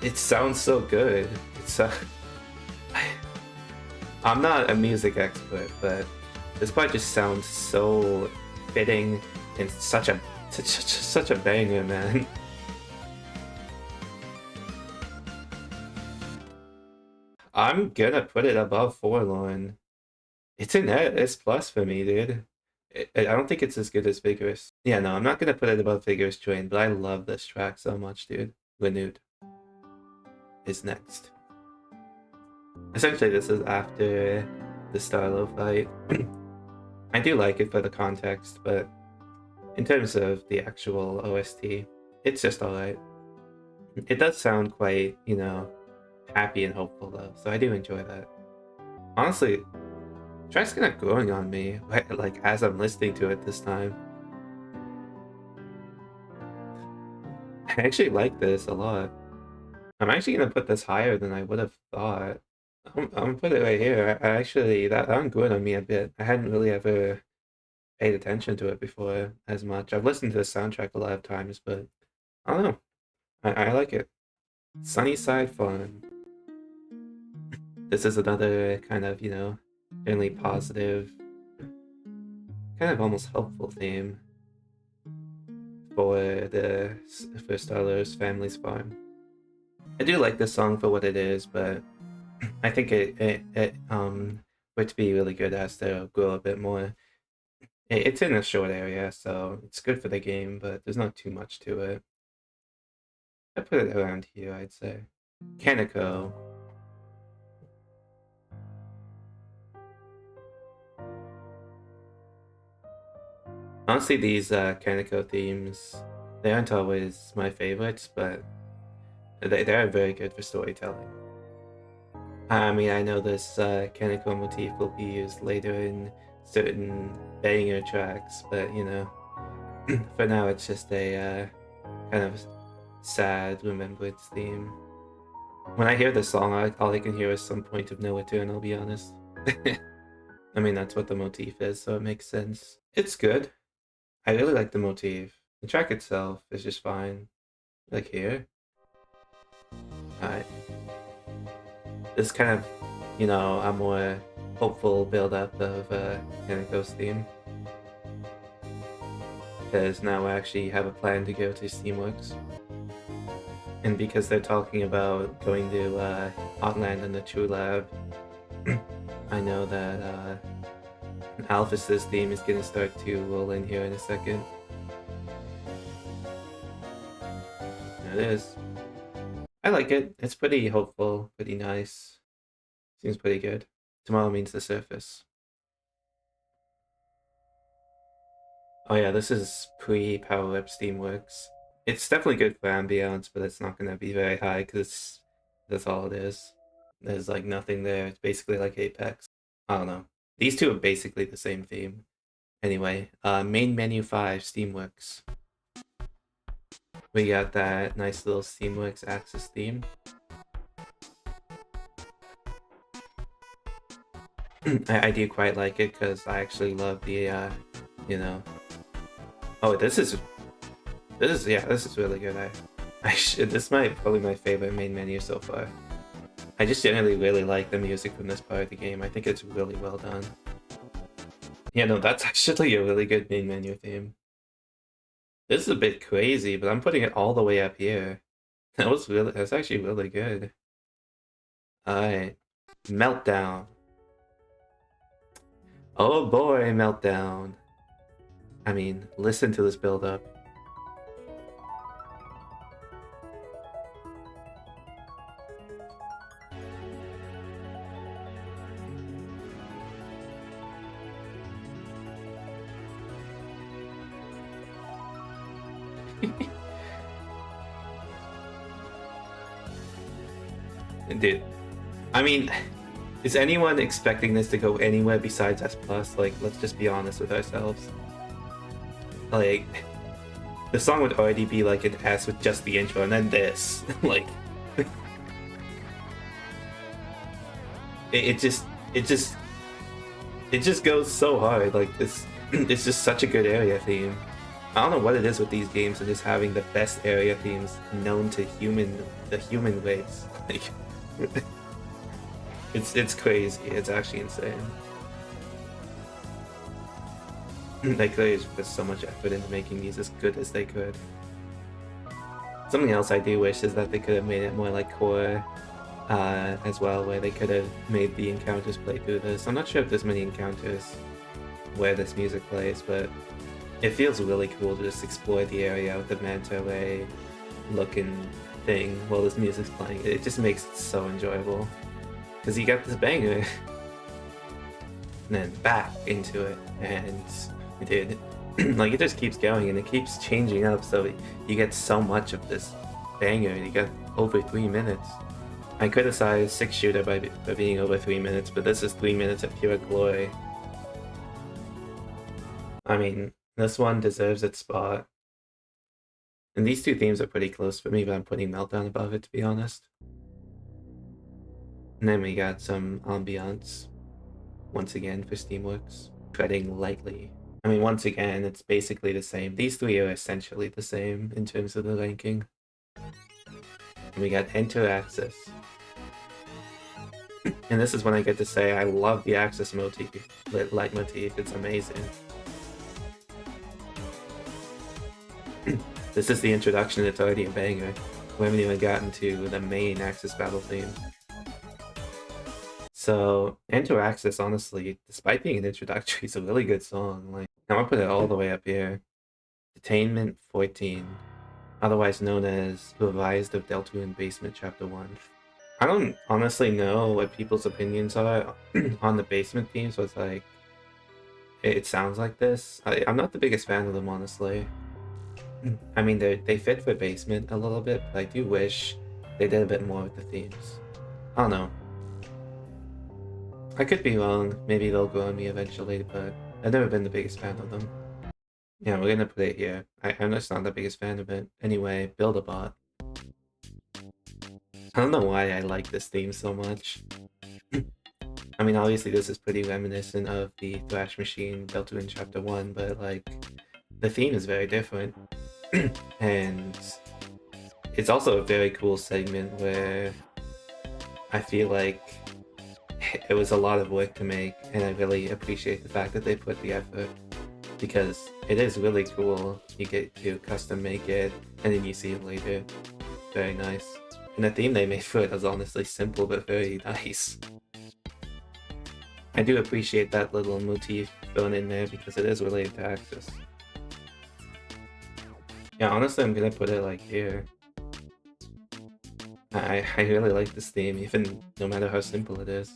it sounds so good. I'm not a music expert, but this part just sounds so fitting and such a banger, man. I'm gonna put it above Forlorn. It's an S plus for me, dude. I don't think it's as good as Vigorous. Yeah, no, I'm not gonna put it above Vigorous Train, but I love this track so much, dude. Renewed is next. Essentially, this is after the Starlo fight. I do like it for the context, but in terms of the actual OST, it's just alright. It does sound quite, happy and hopeful though, so I do enjoy that. Honestly, the track's kind of growing on me, like as I'm listening to it this time. I actually like this a lot. I'm actually gonna put this higher than I would have thought. I'm gonna put it right here. I actually, that good on me a bit. I hadn't really ever paid attention to it before as much. I've listened to the soundtrack a lot of times, but I don't know. I like it. Sunnyside Farm. This is another kind of, generally positive, kind of almost helpful theme for Starlo's family's farm. I do like this song for what it is, but I think it for it to be really good has to grow a bit more. It's in a short area, so it's good for the game, but there's not too much to it. I put it around here, I'd say. Kaneko. Honestly, these Kaneko themes, they aren't always my favorites, but they're very good for storytelling. I mean, I know this Kaneko motif will be used later in certain banger tracks, but you know, for now it's just a kind of sad remembrance theme. When I hear this song, all I can hear is some point of no return, I'll be honest. I mean, that's what the motif is, so it makes sense. It's good. I really like the motif. The track itself is just fine. Like here. Alright. This kind of, you know, a more hopeful build-up of Kaneko's theme. Because now I actually have a plan to go to Steamworks. And because they're talking about going to Hotland and the True Lab, I know that Alphys's theme is gonna start to roll in here in a second. There it is. I like it. It's pretty hopeful, pretty nice. Seems pretty good. Tomorrow means the surface. Oh yeah, this is pre-Power Up Steamworks. It's definitely good for ambience, but it's not gonna be very high because that's all it is. There's like nothing there. It's basically like Apex. I don't know. These two are basically the same theme. Anyway, main menu 5, Steamworks. We got that nice little Steamworks Axis theme. I do quite like it because I actually love the, you know. Oh, this is really good. This might probably my favorite main menu so far. I just generally really like the music from this part of the game. I think it's really well done. Yeah, no, that's actually a really good main menu theme. This is a bit crazy, but I'm putting it all the way up here. That's actually really good. Alright. Meltdown. Oh boy, Meltdown. I mean, listen to this build up. Dude, I mean, is anyone expecting this to go anywhere besides S+? Like, let's just be honest with ourselves. Like, the song would already be like an S with just the intro, and then this. Like, it just goes so hard. Like, it's just such a good area theme. I don't know what it is with these games and just having the best area themes known to the human race. Like, it's crazy. It's actually insane. They clearly put so much effort into making these as good as they could. Something else I do wish is that they could have made it more like core as well, where they could have made the encounters play through this. I'm not sure if there's many encounters where this music plays, but it feels really cool to just explore the area with the manta ray looking thing while this music's playing. It just makes it so enjoyable. Because you got this banger. And then back into it, and dude, like, it just keeps going and it keeps changing up, so you get so much of this banger. You got over 3 minutes. I criticize 6 shooter by being over 3 minutes, but this is 3 minutes of pure glory. I mean, this one deserves its spot. And these two themes are pretty close for me, but I'm putting Meltdown above it, to be honest. And then we got some ambiance, once again, for Steamworks. Treading lightly. I mean, once again, it's basically the same. These three are essentially the same in terms of the ranking. And we got Enter Axis. And this is when I get to say I love the Axis motif, leitmotif. It's amazing. This is the introduction. It's already a banger. We haven't even gotten to the main Axis battle theme. So Enter Access, honestly, despite being an introductory, is a really good song. Like, I'm gonna put it all the way up here. Detainment 14, otherwise known as Revised of Deltarune Basement Chapter 1. I don't honestly know what people's opinions are on the basement theme, so it's like, it sounds like this. I'm not the biggest fan of them, honestly. I mean, they fit for basement a little bit, but I do wish they did a bit more with the themes. I don't know. I could be wrong. Maybe they'll grow on me eventually, but I've never been the biggest fan of them. Yeah, we're gonna put it here. I'm just not the biggest fan of it. Anyway, Build a Bot. I don't know why I like this theme so much. I mean, obviously this is pretty reminiscent of the Thrash Machine built in Chapter 1, but like, the theme is very different. And it's also a very cool segment where I feel like it was a lot of work to make, and I really appreciate the fact that they put the effort, because it is really cool. You get to custom make it, and then you see it later. Very nice. And the theme they made for it is honestly simple but very nice. I do appreciate that little motif thrown in there because it is related to Axis. Yeah, honestly, I'm gonna put it like here. I really like this theme, even no matter how simple it is.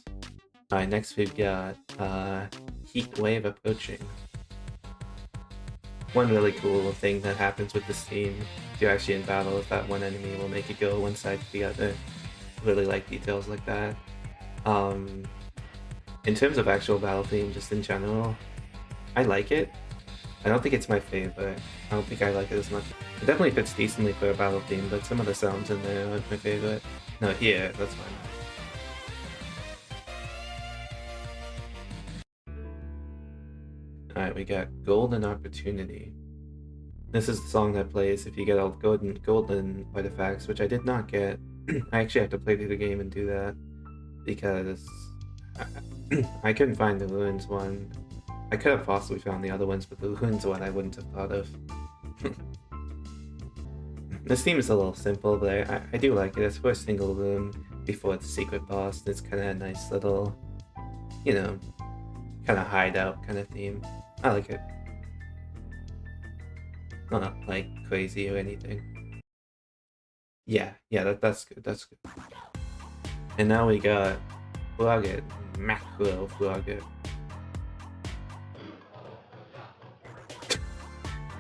Alright, next we've got Heat Wave Approaching. One really cool thing that happens with this theme, if you're actually in battle, if that one enemy will make it go one side to the other. Really like details like that. In terms of actual battle theme, just in general, I like it. I don't think it's my favorite. I don't think I like it as much. It definitely fits decently for a battle theme, but some of the sounds in there aren't my favorite. No, here, that's fine. Alright, we got Golden Opportunity. This is the song that plays if you get all the golden artifacts, which I did not get. I actually have to play through the game and do that, because I couldn't find the ruins one. I could have possibly found the other ones, but the ruins one I wouldn't have thought of. This theme is a little simple, but I do like it. It's for a single room before the secret boss. It's kind of a nice little, you know, kind of hideout kind of theme. I like it. Not like crazy or anything. Yeah, that's good. That's good. And now we got Frogget, Macro Frogget.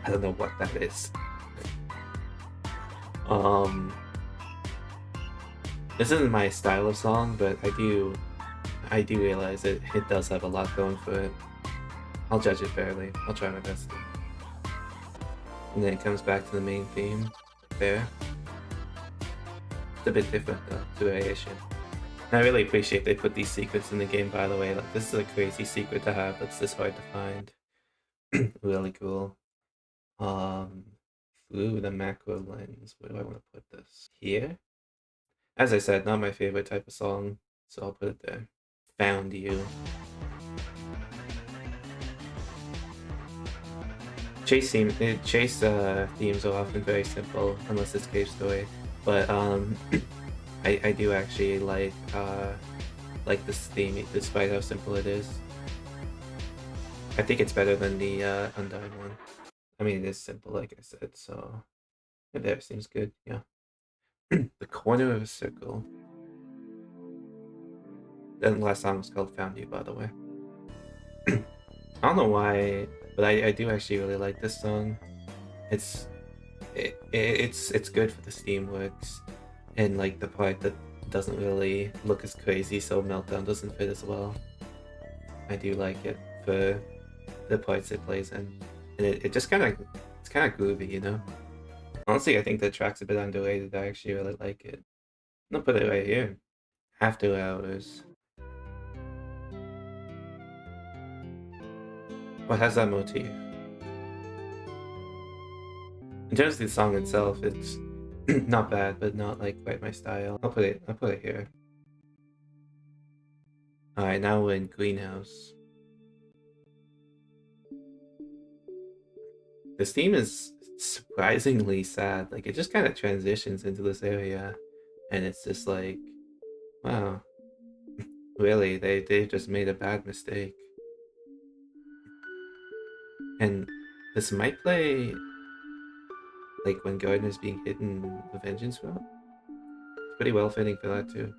I don't know what that is. This isn't my style of song, but I do realize it does have a lot going for it. I'll judge it fairly. I'll try my best. And then it comes back to the main theme. There. It's a bit different though, to variation. I really appreciate they put these secrets in the game, by the way. Like, this is a crazy secret to have that's this hard to find. Really cool. Through the macro lens. Where do I want to put this? Here? As I said, not my favorite type of song, so I'll put it there. Found You. Chase themes are often very simple, unless it's Cave Story. But I do actually like this theme, despite how simple it is. I think it's better than the Undying one. I mean, it is simple, like I said, so there seems good. Yeah. The Corner of a Circle. That last song was called Found You, by the way. I don't know why, but I do actually really like this song. It's good for the Steamworks, and like the part that doesn't really look as crazy, so Meltdown doesn't fit as well. I do like it for the parts it plays in, and it's kind of groovy, you know. Honestly, I think the track's a bit underrated. I actually really like it. I'm gonna put it right here. After Hours. What has that motif? In terms of the song itself, it's not bad, but not like quite my style. I'll put it here. Alright, now we're in Greenhouse. This theme is surprisingly sad. Like, it just kind of transitions into this area, and it's just like, wow. Really, they just made a bad mistake. And this might play like when Gardner's being hidden the Vengeance route. It's pretty well fitting for that too.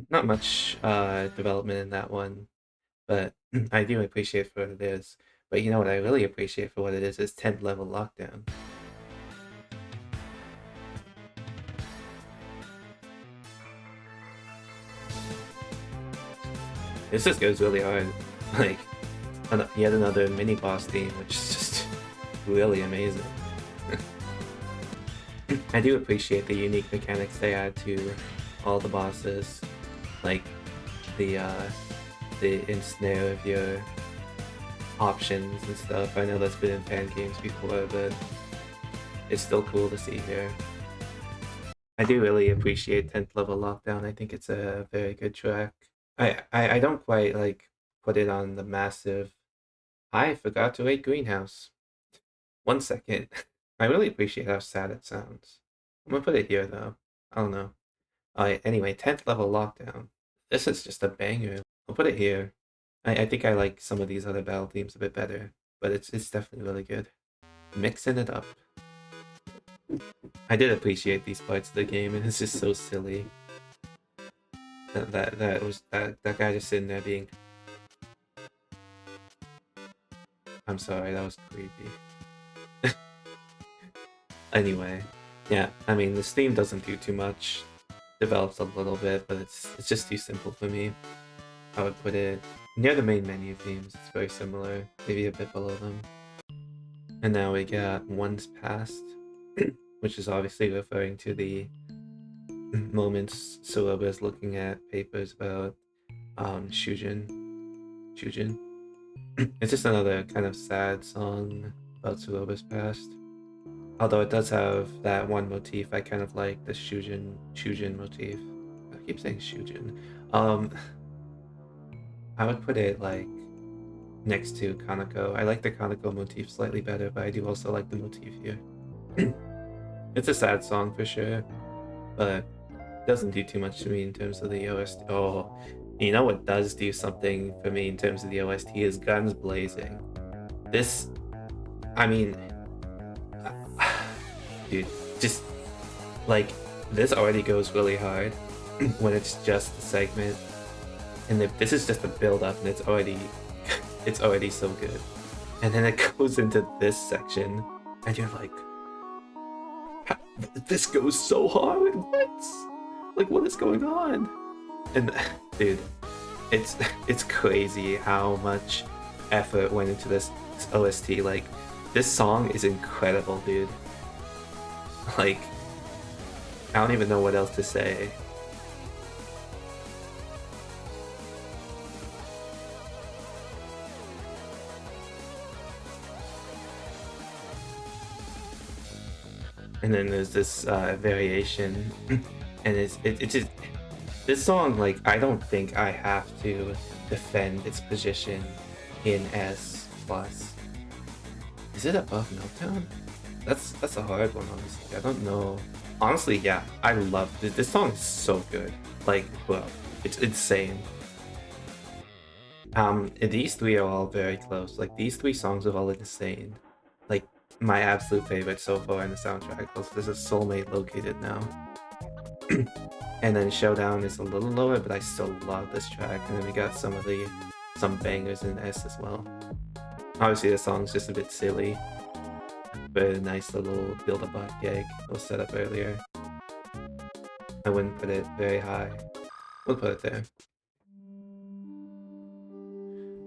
Not much development in that one, but I do appreciate for what it is. But you know what I really appreciate for what it is 10th level lockdown. This just goes really hard. Like yet another mini boss theme, which is just really amazing. I do appreciate the unique mechanics they add to all the bosses, like the ensnare of your options and stuff. I know that's been in fan games before, but it's still cool to see here. I do really appreciate 10th level lockdown. I think it's a very good track. I don't quite like put it on the massive. I forgot to rate Greenhouse. 1 second. I really appreciate how sad it sounds. I'm gonna put it here though. I don't know. Alright, anyway, 10th level lockdown. This is just a banger. I'll put it here. I think I like some of these other battle themes a bit better, but it's definitely really good. Mixing it up. I did appreciate these parts of the game, and it's just so silly. That guy just sitting there being. I'm sorry, that was creepy. Anyway, yeah, I mean this theme doesn't do too much. Develops a little bit, but it's just too simple for me. I would put it near the main menu themes. It's very similar, maybe a bit below them. And now we got One's Past, which is obviously referring to the moments Suroba is looking at papers about Shujin. It's just another kind of sad song about Suroba's past. Although it does have that one motif I kind of like, the Shujin motif. I keep saying Shujin. I would put it like next to Kanako. I like the Kanako motif slightly better, but I do also like the motif here. It's a sad song for sure, but it doesn't do too much to me in terms of the OST. Oh, you know what does do something for me in terms of the OST is Guns Blazing. This, I mean, dude, just like this already goes really hard when it's just a segment, and this is just a build up, and it's already so good. And then it goes into this section, and you're like, this goes so hard. What? Like, what is going on? And dude, it's crazy how much effort went into this OST. Like, this song is incredible, dude. Like, I don't even know what else to say. And then there's this variation, and it just this song, like, I don't think I have to defend its position in S plus. Is it above Meltdown? That's a hard one, honestly. I don't know. Honestly, yeah, I love this. This song is so good. Like, well, it's insane. These three are all very close. Like, these three songs are all insane. Like, my absolute favorite so far in the soundtrack. This is Soulmate Located Now. And then Showdown is a little lower, but I still love this track. And then we got some bangers in S as well. Obviously, the song's just a bit silly, but a nice little build-up gag that was set up earlier. I wouldn't put it very high. We'll put it there.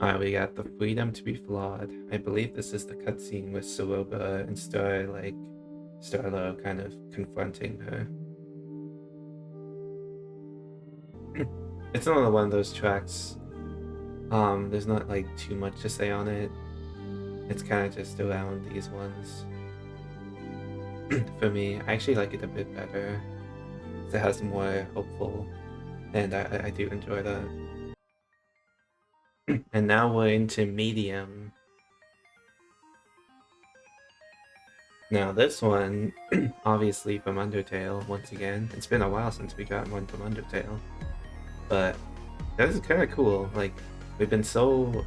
Alright, we got the freedom to be flawed. I believe this is the cutscene with Suroba and Starlo kind of confronting her. It's another one of those tracks. There's not like too much to say on it. It's kind of just around these ones. For me, I actually like it a bit better. It has more hopeful, and I do enjoy that. And now we're into medium. Now this one, obviously from Undertale, once again. It's been a while since we got one from Undertale. but that is kind of cool. Like we've been so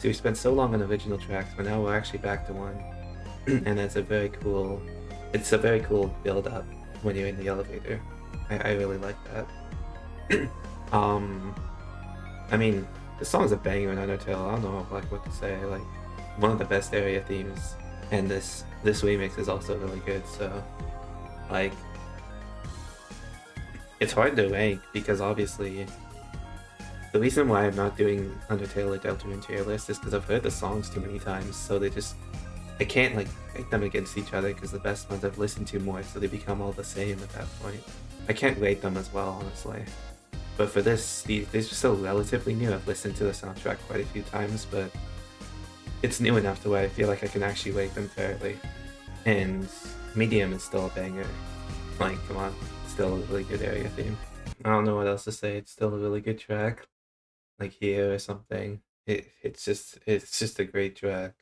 we spent so long on original tracks, but now we're actually back to one, and that's a very cool. It's a very cool build up when you're in the elevator. I really like that. I mean, the song's a banger in Undertale. I don't know like what to say. Like one of the best area themes, and this remix is also really good. So like it's hard to rank because obviously the reason why I'm not doing Undertale or Delta in Tierlist is because I've heard the songs too many times, so I can't like rank them against each other because the best ones I've listened to more, so they become all the same at that point. I can't rate them as well, honestly. But for this, these are still relatively new. I've listened to the soundtrack quite a few times, but it's new enough to where I feel like I can actually rate them fairly. And Medium is still a banger. Like, come on, it's still a really good area theme. I don't know what else to say. It's still a really good track. Like here or something. It's just a great track.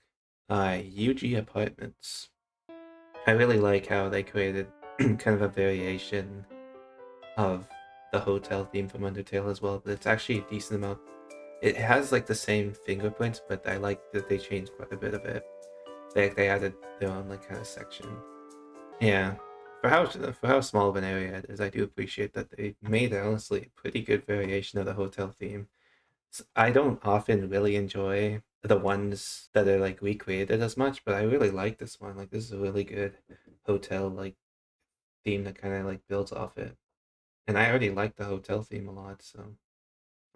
UG Apartments. I really like how they created kind of a variation of the hotel theme from Undertale as well, but it's actually a decent amount. It has like the same fingerprints, but I like that they changed quite a bit of it. They added their own like kind of section. Yeah, for how small of an area it is, I do appreciate that they made honestly a pretty good variation of the hotel theme. I don't often really enjoy the ones that are like recreated as much, but I really like this one. Like this is a really good hotel like theme that kind of like builds off it. And I already like the hotel theme a lot, so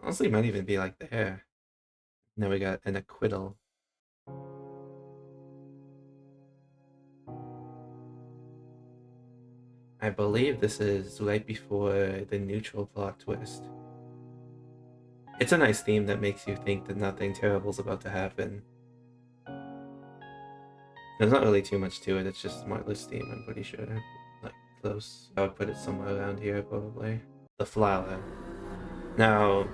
honestly it might even be like there. Now we got an acquittal. I believe this is right before the neutral plot twist. It's a nice theme that makes you think that nothing terrible is about to happen. There's not really too much to it, it's just Smartless theme, I'm pretty sure. Like, close. I would put it somewhere around here, probably. The flower. Now,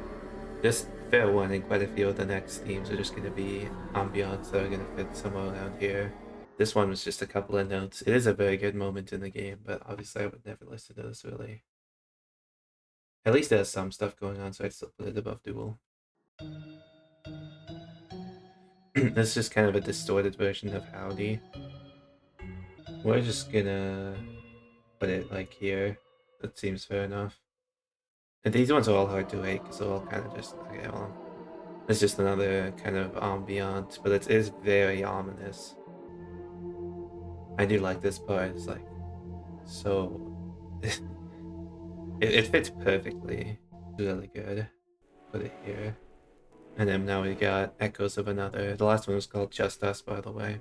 just fair warning, quite a few of the next themes are just going to be ambiance that are going to fit somewhere around here. This one was just a couple of notes. It is a very good moment in the game, but obviously I would never listen to this really. At least there's some stuff going on, so I'd still put it above Duel. This is just kind of a distorted version of Howdy. We're just gonna put it like here. That seems fair enough. And these ones are all hard to rate because they're all kind of just, okay, well, it's just another kind of ambient, but it is very ominous. I do like this part. It's like so it fits perfectly. It's really good. Put it here. And then now we got Echoes of Another. The last one was called Just Us, by the way.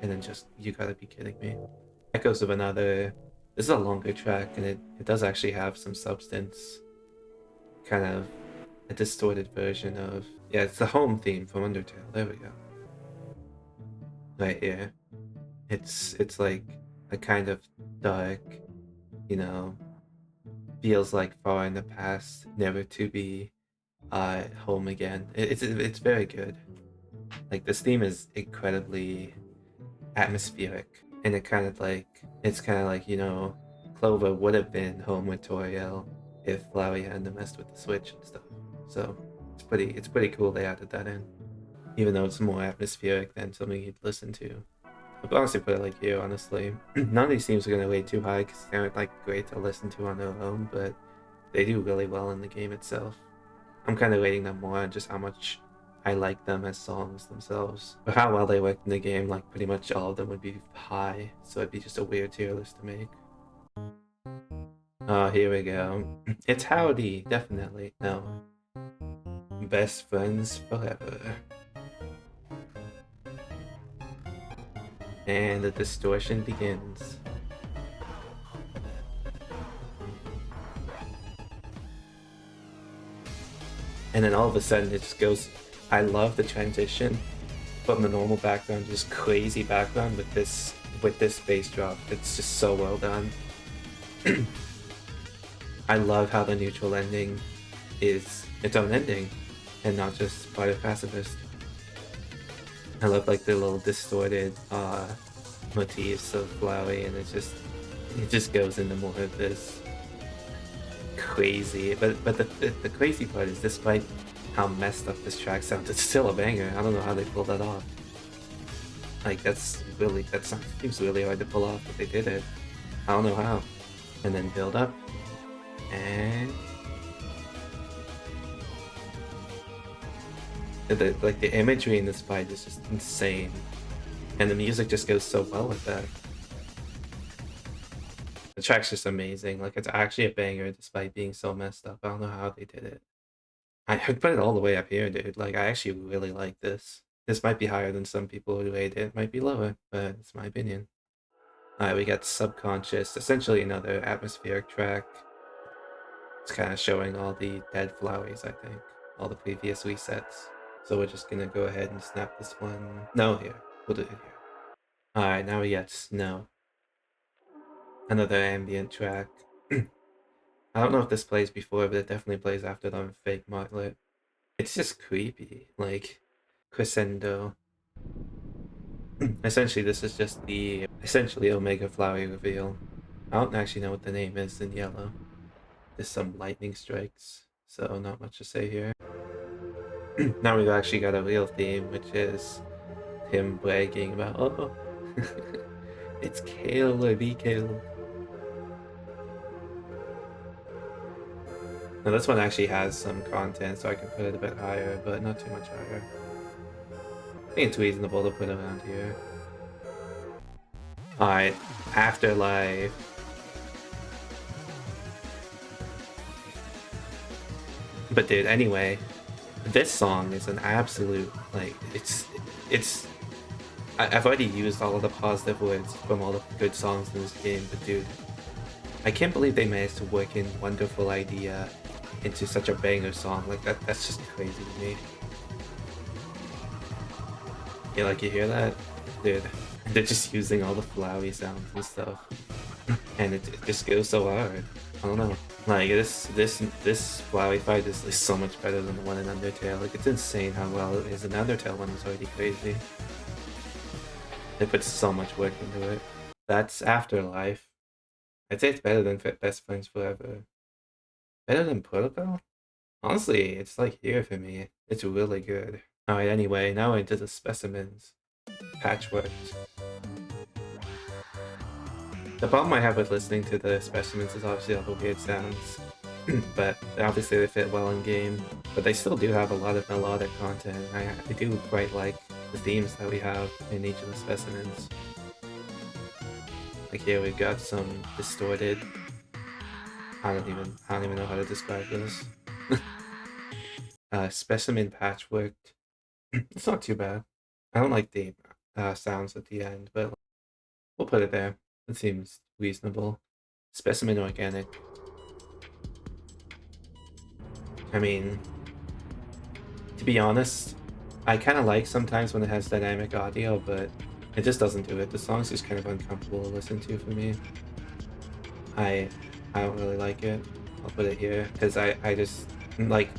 And then just, you gotta be kidding me. Echoes of Another. This is a longer track, and it does actually have some substance. Kind of a distorted version of, yeah, it's the home theme from Undertale. There we go. Right here. It's like a kind of dark, you know, feels like far in the past, never to be home again. It's very good. Like this theme is incredibly atmospheric, and it's kind of like, you know, Clover would have been home with Toriel if Flowey hadn't messed with the Switch and stuff. So it's pretty cool they added that in, even though it's more atmospheric than something you'd listen to. I'd honestly put it like you, honestly. None of these themes are gonna rate too high because they aren't like great to listen to on their own, but they do really well in the game itself. I'm kind of rating them more on just how much I like them as songs themselves. But how well they work in the game, like pretty much all of them would be high, so it'd be just a weird tier list to make. Oh, here we go. It's Howdy, definitely. No. Best friends forever. And the distortion begins. And then all of a sudden it just goes. I love the transition from the normal background, just crazy background with this bass drop. It's just so well done. I love how the neutral ending is its own ending and not just part of Pacifist. I love like the little distorted motifs of Flowey, and it just goes into more of this crazy. But the crazy part is, despite how messed up this track sounds, it's still a banger. I don't know how they pulled that off. Like that seems really hard to pull off, but they did it. I don't know how. And then build up, and the imagery in this fight is just insane, and the music just goes so well with that. The track's just amazing. Like, it's actually a banger despite being so messed up. I don't know how they did it. I could put it all the way up here, dude. Like, I actually really like this. This might be higher than some people who rate it. It might be lower, but it's my opinion. Alright, we got Subconscious, essentially another atmospheric track. It's kind of showing all the dead flowers, I think. All the previous resets. So we're just gonna go ahead and snap this one. No, here. We'll do it here. Alright, now we got Snow. Another ambient track. I don't know if this plays before, but it definitely plays after the fake Martlet. It's just creepy. Like, crescendo. Essentially, this is just the Omega Flowery reveal. I don't actually know what the name is in yellow. There's some lightning strikes, so not much to say here. Now we've actually got a real theme, which is him bragging about, oh, it's Kale or be Kale. Now this one actually has some content, so I can put it a bit higher, but not too much higher. I think it's reasonable to put around here. Alright, Afterlife. But dude, anyway, this song is an absolute, like, I've already used all of the positive words from all the good songs in this game, but dude, I can't believe they managed to work in Wonderful Idea into such a banger song. Like, that's just crazy to me. Yeah, like, you hear that? Dude, they're just using all the flowery sounds and stuff. And it just goes so hard. I don't know. Like, this flowery fight is so much better than the one in Undertale. Like, it's insane how well it is. The Undertale one was already crazy. They put so much work into it. That's Afterlife. I'd say it's better than Best Friends Forever. Better than Protocol? Honestly, it's like here for me. It's really good. Alright, anyway, now into the specimens. Patchwork. The problem I have with listening to the specimens is obviously all the weird sounds. But obviously they fit well in game. But they still do have a lot of melodic content. I do quite like the themes that we have in each of the specimens. Like here we've got some distorted. I don't even know how to describe this. Specimen patchwork. It's not too bad. I don't like the sounds at the end, but we'll put it there. It seems reasonable. Specimen organic. I mean, to be honest, I kind of like sometimes when it has dynamic audio, but it just doesn't do it. The song's just kind of uncomfortable to listen to for me. I don't really like it. I'll put it here because I just like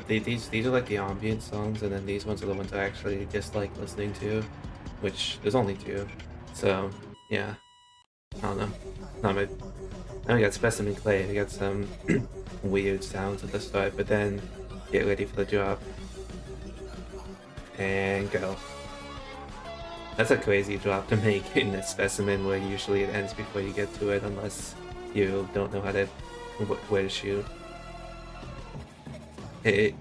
these are like the ambient songs, and then these ones are the ones I actually dislike listening to, which there's only two. So yeah, I don't know. Not my. Now we got Specimen Clay. We got some weird sounds at the start, but then get ready for the drop and go. That's a crazy drop to make in a specimen where usually it ends before you get to it, unless you don't know how to where to shoot. They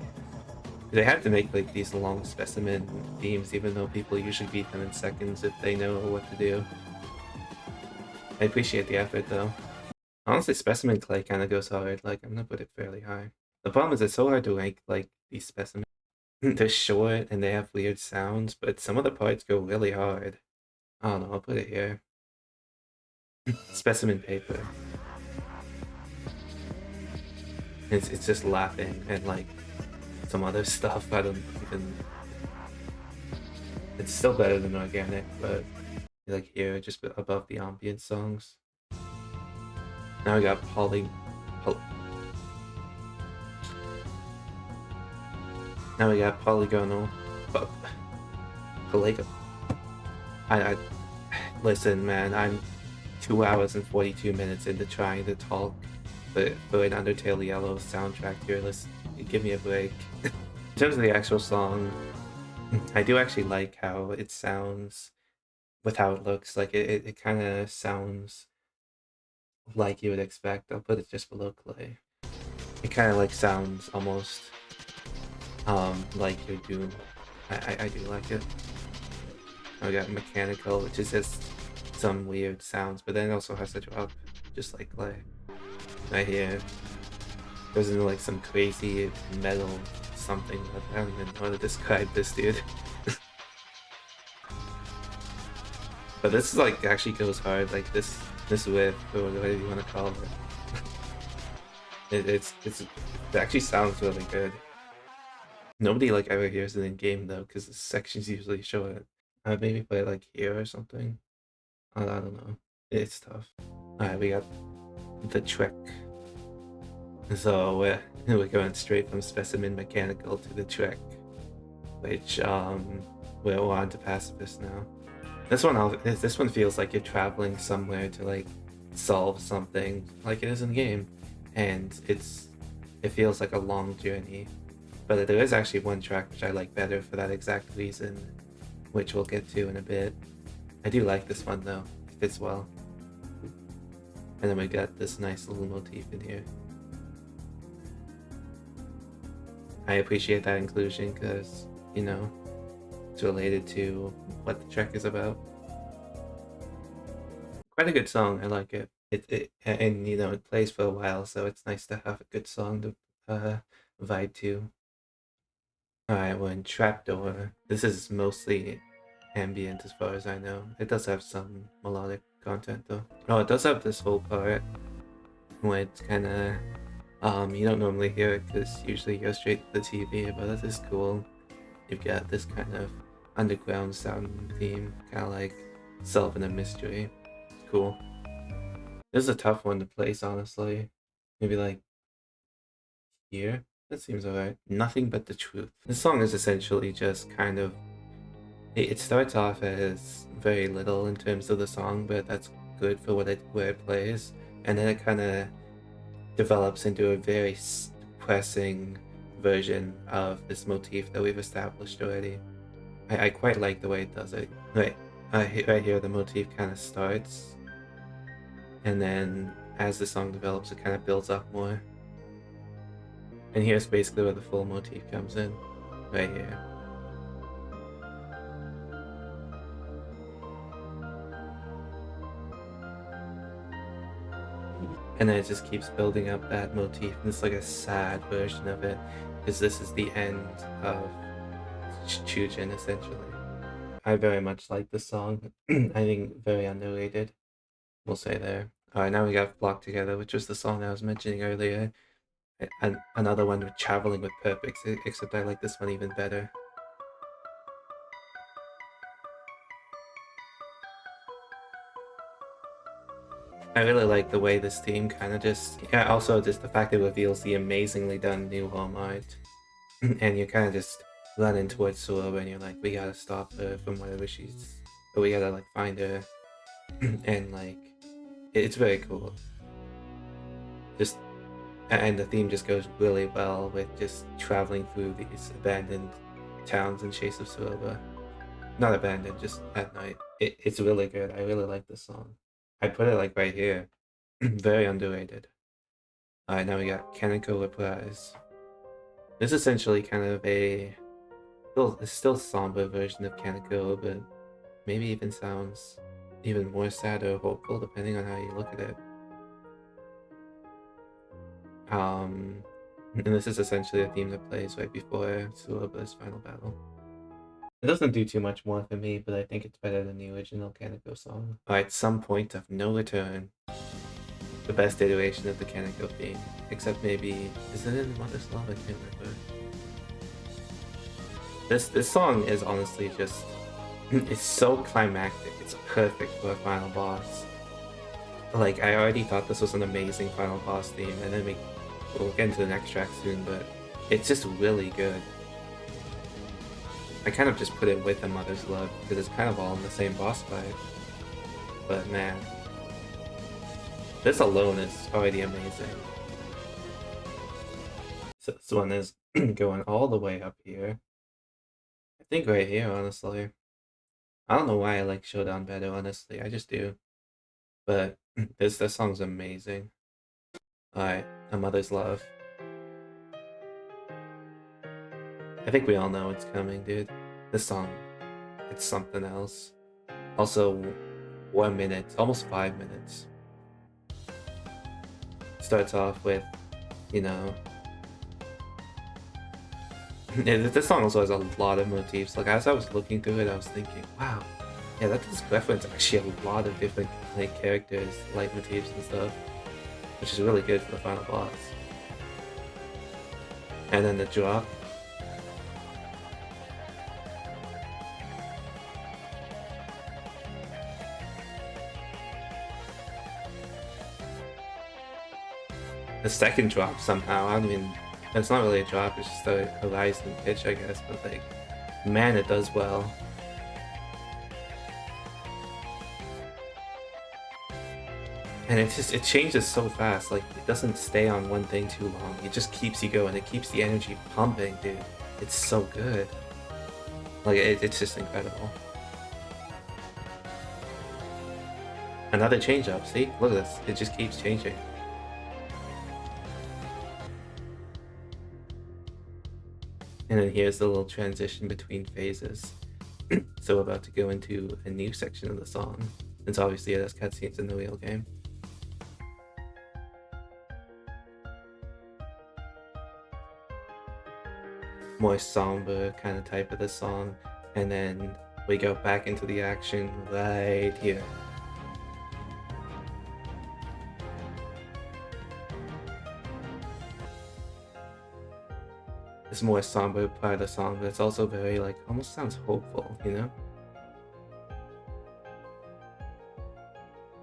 have to make like these long specimen themes, even though people usually beat them in seconds if they know what to do. I appreciate the effort though. Honestly, Specimen Clay kind of goes hard. Like, I'm gonna put it fairly high. The problem is it's so hard to rank like these specimens. They're short and they have weird sounds, but some of the parts go really hard. I don't know, I'll put it here. Specimen Paper. It's just laughing and like some other stuff. I don't even. It's still better than organic, but like here, just above the ambient songs. Now we got Now we got polygonal. Polygon. I listen, man. I'm 2 hours and 42 minutes into trying to talk but for an Undertale Yellow soundtrack tier list, give me a break. In terms of the actual song, I do actually like how it sounds with how it looks. Like it kind of sounds like you would expect. I'll put it just below Clay. It kind of like sounds almost like your Doom. I do like it. I got Mechanical, which is just some weird sounds, but then it also has to drop, just like Clay. Right here, goes into like some crazy metal something. I don't even know how to describe this, dude. But this is like actually goes hard, like this riff, or whatever you want to call it. It actually sounds really good. Nobody like ever hears it in game though, because the sections usually show it. Maybe play it like here or something. I don't know. It's tough. Alright, we got the trick. So we're going straight from Specimen Mechanical to the trick, which we're on to Pacifist now. This one feels like you're traveling somewhere to like solve something, like it is in the game, and it feels like a long journey. But there is actually one track which I like better for that exact reason, which we'll get to in a bit. I do like this one though, it fits well. And then we got this nice little motif in here. I appreciate that inclusion because, you know, it's related to what the track is about. Quite a good song, I like it. And you know, it plays for a while, so it's nice to have a good song to vibe to. Alright, we're in Trapdoor. This is mostly ambient as far as I know. It does have some melodic content though. Oh, it does have this whole part where it's kind of, you don't normally hear it because usually you go straight to the TV, but this is cool. You've got this kind of underground sound theme, kind of like solving a mystery. It's cool. This is a tough one to place, honestly. Maybe like here? That seems alright. Nothing but the truth. This song is essentially just kind of... It starts off as very little in terms of the song, but that's good for where it plays. And then it kind of develops into a very depressing version of this motif that we've established already. I quite like the way it does it. Right here the motif kind of starts, and then as the song develops it kind of builds up more. And here's basically where the full motif comes in, right here. And then it just keeps building up that motif, and it's like a sad version of it, because this is the end of Chujin, essentially. I very much like this song. I think very underrated, we'll say there. Alright, now we got Flock Together, which was the song I was mentioning earlier. And another one with Traveling with Purpose, except I like this one even better. I really like the way this theme kind of just... Yeah, also just the fact that it reveals the amazingly done new home art. And you kind of just running towards Sula and you're like, we gotta stop her from whatever she's... But we gotta like find her. And like, it's very cool. Just... And the theme just goes really well with just traveling through these abandoned towns in chase of Suoba. Not abandoned, just at night. It's really good. I really like this song. I put it like right here. Very underrated. Alright, now we got Kaneko Reprise. This is essentially kind of a still somber version of Kaneko, but maybe even sounds even more sad or hopeful depending on how you look at it. And this is essentially a theme that plays right before Suoba's final battle. It doesn't do too much more for me, but I think it's better than the original Kaneko song. Alright, Some Point of No Return. The best iteration of the Kaneko theme. Except maybe... Is it in Mother's Love? I can't remember. This song is honestly just... It's so climactic. It's perfect for a final boss. Like, I already thought this was an amazing final boss theme, and then we'll get into the next track soon, but it's just really good. I kind of just put it with A Mother's Love, because it's kind of all in the same boss fight. But man, this alone is already amazing. one is going all the way up here. I think right here, honestly. I don't know why I like Showdown better, honestly. I just do. But this song's amazing. Alright, A Mother's Love. I think we all know it's coming, dude. This song, it's something else. Also, 1 minute, almost 5 minutes. Starts off with, you know, this song also has a lot of motifs. Like as I was looking through it, I was thinking, wow, yeah, that does reference actually a lot of different like characters, light motifs and stuff, which is really good for the final boss. And then the drop. The second drop somehow, I don't even, it's not really a drop, it's just a rising pitch, I guess, but like, man, it does well. And it changes so fast, like, it doesn't stay on one thing too long, it just keeps you going, it keeps the energy pumping, dude. It's so good. Like, it's just incredible. Another change up, see? Look at this, it just keeps changing. And then here's the little transition between phases. So we're about to go into a new section of the song. It's obviously there's cutscenes in the real game. More somber kind of type of the song. And then we go back into the action right here. It's more somber part of the song, but it's also very like almost sounds hopeful, you know?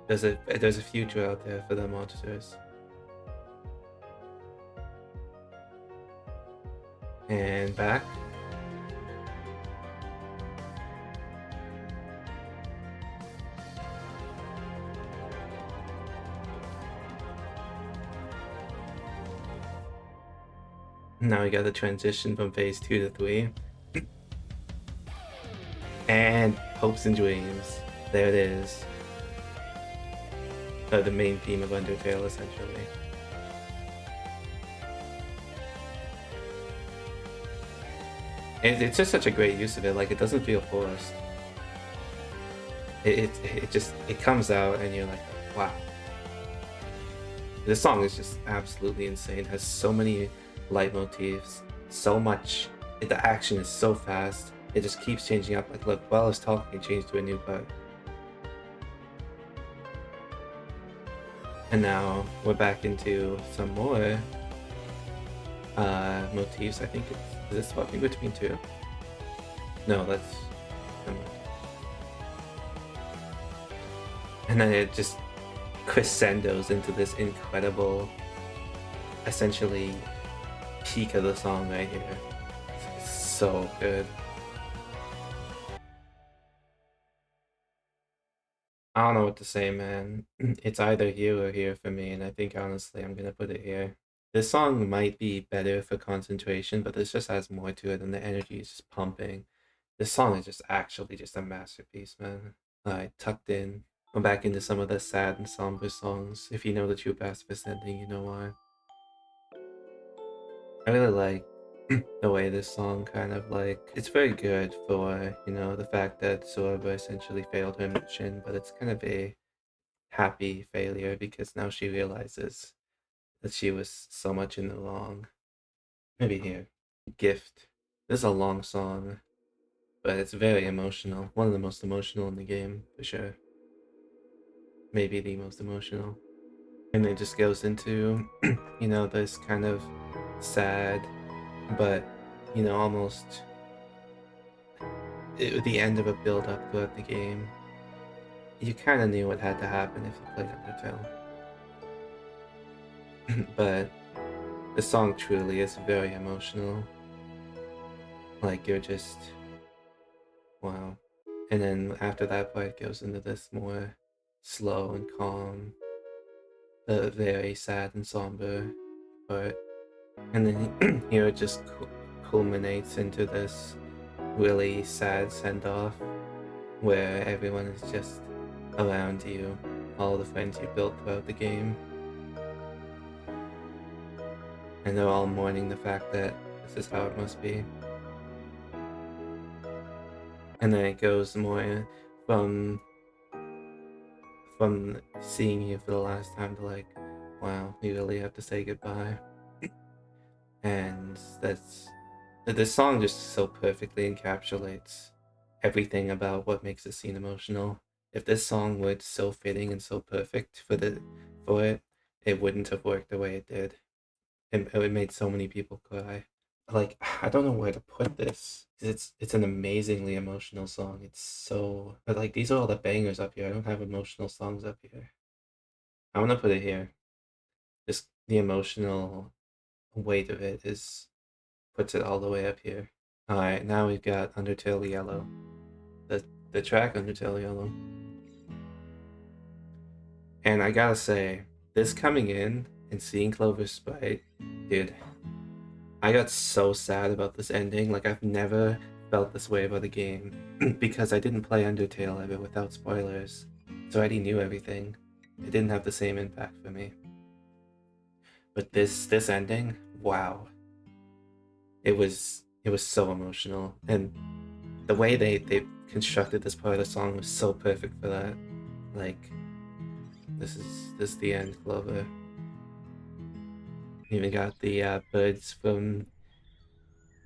There's a future out there for the monsters. And back. Now we got the transition from phase 2 to 3. And hopes and dreams. There it is. The main theme of Undertale, essentially. It's just such a great use of it, like it doesn't feel forced. It just, it comes out and you're like, wow. This song is just absolutely insane. It has so many leitmotifs, so much, the action is so fast. It just keeps changing up. Like look, while I was talking, it changed to a new part. And now we're back into some more motifs. I think it's, is this swapping between two? No, that's, and then it just crescendos into this incredible, essentially, peak of the song right here. It's so good. I don't know what to say, man. It's either here or here for me, and I think honestly I'm gonna put it here. This song might be better for concentration, but this just has more to it, and the energy is just pumping. This song is just actually just a masterpiece, man. Alright, tucked in. I'm back into some of the sad and somber songs. If you know the true pacifist ending, you know why. I really like the way this song kind of like, it's very good for, you know, the fact that Sorba essentially failed her mission, but it's kind of a happy failure because now she realizes that she was so much in the wrong. Maybe here. Gift. This is a long song, but it's very emotional. One of the most emotional in the game, for sure. Maybe the most emotional. And it just goes into, you know, this kind of sad, but, you know, almost the end of a build-up throughout the game. You kind of knew what had to happen if you played Undertale. But the song truly is very emotional. Like, you're just, wow. And then after that part goes into this more slow and calm, the very sad and somber part. And then here it just culminates into this really sad send-off where everyone is just around you, all the friends you built throughout the game. And they're all mourning the fact that this is how it must be. And then it goes more from seeing you for the last time to like, wow, you really have to say goodbye. And this song just so perfectly encapsulates everything about what makes the scene emotional. If this song were so fitting and so perfect for it, it wouldn't have worked the way it did. It made so many people cry. Like, I don't know where to put this. It's an amazingly emotional song. It's so, but like these are all the bangers up here. I don't have emotional songs up here. I'm gonna put it here. Just the emotional weight of it is puts it all the way up here. All right, now we've got Undertale Yellow, the track Undertale Yellow, and I gotta say, this coming in and seeing Clover's sprite, dude, I got so sad about this ending. Like, I've never felt this way about a game because I didn't play Undertale ever without spoilers, so I already knew everything. It didn't have the same impact for me. But this ending, wow, it was so emotional, and the way they constructed this part of the song was so perfect for that. Like, this is the end, Clover. Even got the birds from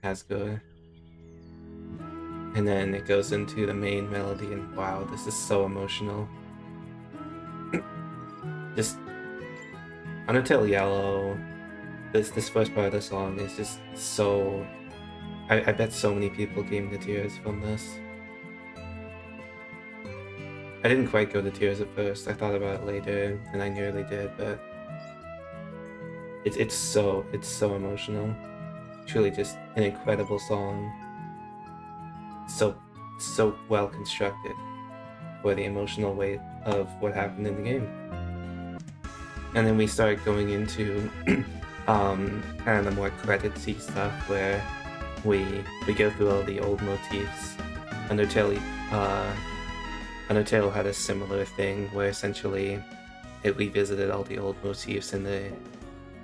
Asgore. And then it goes into the main melody, and wow, this is so emotional. Just Undertale Yellow, this first part of the song is just so. I bet so many people came to tears from this. I didn't quite go to tears at first. I thought about it later, and I nearly did, but it's so emotional. Truly, just an incredible song. So well constructed for the emotional weight of what happened in the game. And then we start going into kind of the more creditsy stuff where we go through all the old motifs. Undertale had a similar thing where essentially it revisited all the old motifs in the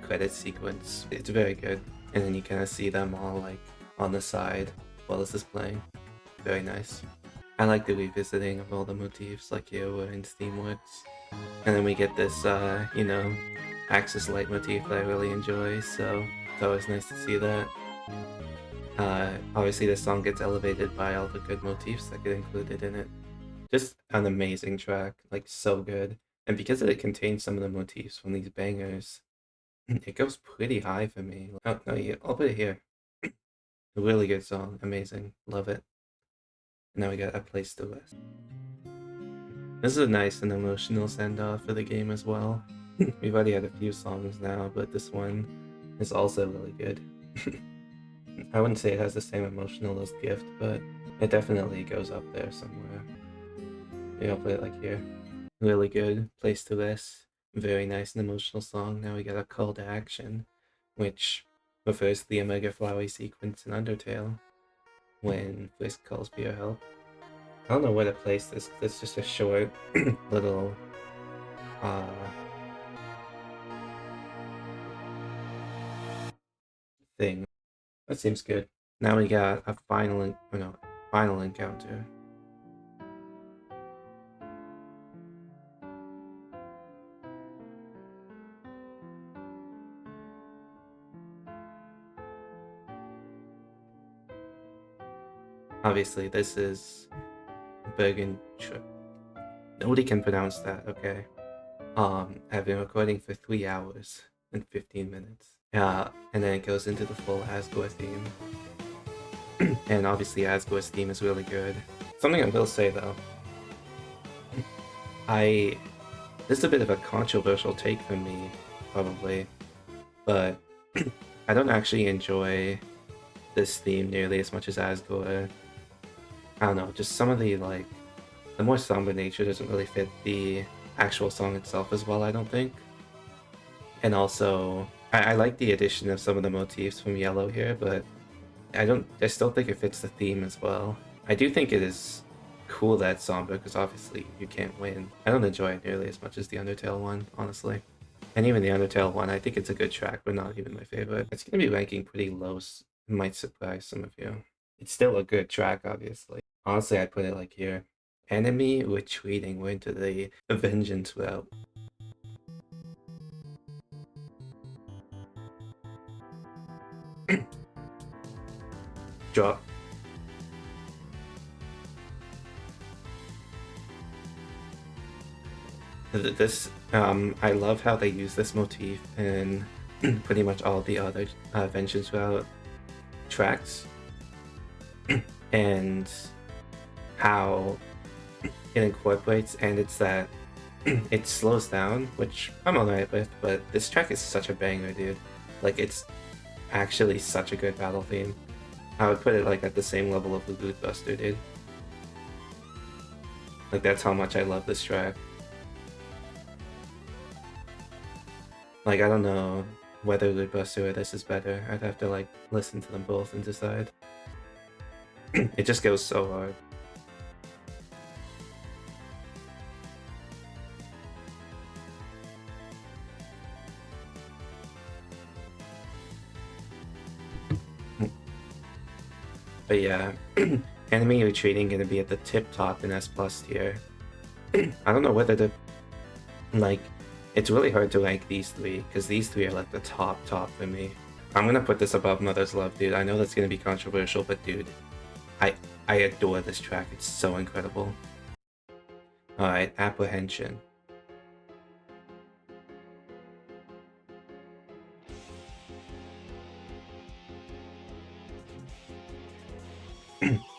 credit sequence. It's very good, and then you kind of see them all like on the side while this is playing. Very nice. I like the revisiting of all the motifs like Iowa and Steamworks. And then we get this, Axis Light motif that I really enjoy, so it's always nice to see that. Obviously this song gets elevated by all the good motifs that get included in it. Just an amazing track, like so good. And because it contains some of the motifs from these bangers, it goes pretty high for me. Oh, no, yeah, I'll put it here. A really good song, amazing, love it. Now we got A Place to Rest. This is a nice and emotional send-off for the game as well. We've already had a few songs now, but this one is also really good. I wouldn't say it has the same emotional as Gift, but it definitely goes up there somewhere. Maybe I'll put it like here. Really good, Place to Rest. Very nice and emotional song. Now we got a call to action, which refers to the Omega Flowery sequence in Undertale, when Frisk calls for your help. I don't know where to place this. It's just a short little thing. That seems good. Now we got a final encounter. Obviously, this is Bergen Trip. Nobody can pronounce that, okay? I've been recording for 3 hours and 15 minutes. And then it goes into the full Asgore theme. And obviously Asgore's theme is really good. Something I will say though, this is a bit of a controversial take from me, probably, but I don't actually enjoy this theme nearly as much as Asgore. I don't know, just some of the more somber nature doesn't really fit the actual song itself as well, I don't think. And also, I like the addition of some of the motifs from Yellow here, but I still think it fits the theme as well. I do think it is cool that it's somber, because obviously you can't win. I don't enjoy it nearly as much as the Undertale one, honestly. And even the Undertale one, I think it's a good track, but not even my favorite. It's gonna be ranking pretty low, might surprise some of you. It's still a good track, obviously. Honestly, I'd put it like here. Enemy retreating, we're into the vengeance route. Drop. This, I love how they use this motif in pretty much all the other vengeance route tracks, and how it incorporates, and it's that it slows down, which I'm alright with, but this track is such a banger, dude. Like, it's actually such a good battle theme. I would put it like at the same level of the Loot Buster, dude. Like, that's how much I love this track. Like, I don't know whether Loot Buster or this is better. I'd have to like listen to them both and decide. It just goes so hard. But yeah, enemy retreating gonna be at the tip top in S+ tier. I don't know whether to like. It's really hard to rank these three, because these three are like the top for me. I'm gonna put this above Mother's Love, dude. I know that's gonna be controversial, but dude, I adore this track. It's so incredible. Alright, Apprehension.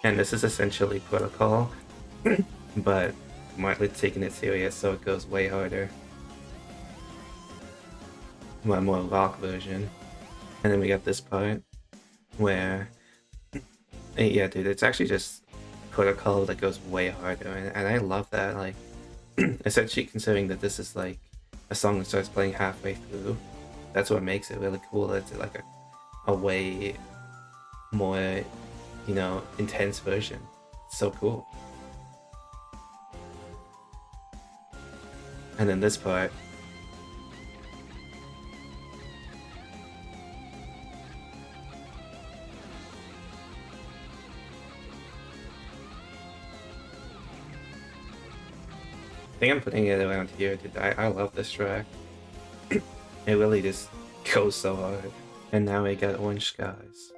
And this is essentially Protocol, but Martlet's taking it serious, so it goes way harder. My more rock version. And then we got this part where, yeah, dude, it's actually just Protocol that goes way harder, and I love that. Like, essentially considering that this is like a song that starts playing halfway through, that's what makes it really cool. It's like a way more, you know, intense version. It's so cool. And then this part, I think I'm putting it around here, dude. I love this track. It really just goes so hard. And now we got Orange Skies.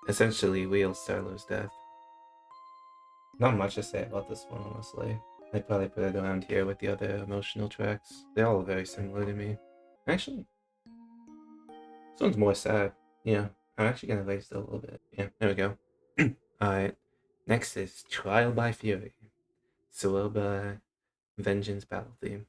Essentially, Wheel Starlow's death. Not much to say about this one, honestly. I'd probably put it around here with the other emotional tracks. They're all very similar to me. Actually, this one's more sad. Yeah, I'm actually gonna raise it a little bit. Yeah, there we go. Alright, next is Trial by Fury. Suoba Vengeance battle theme.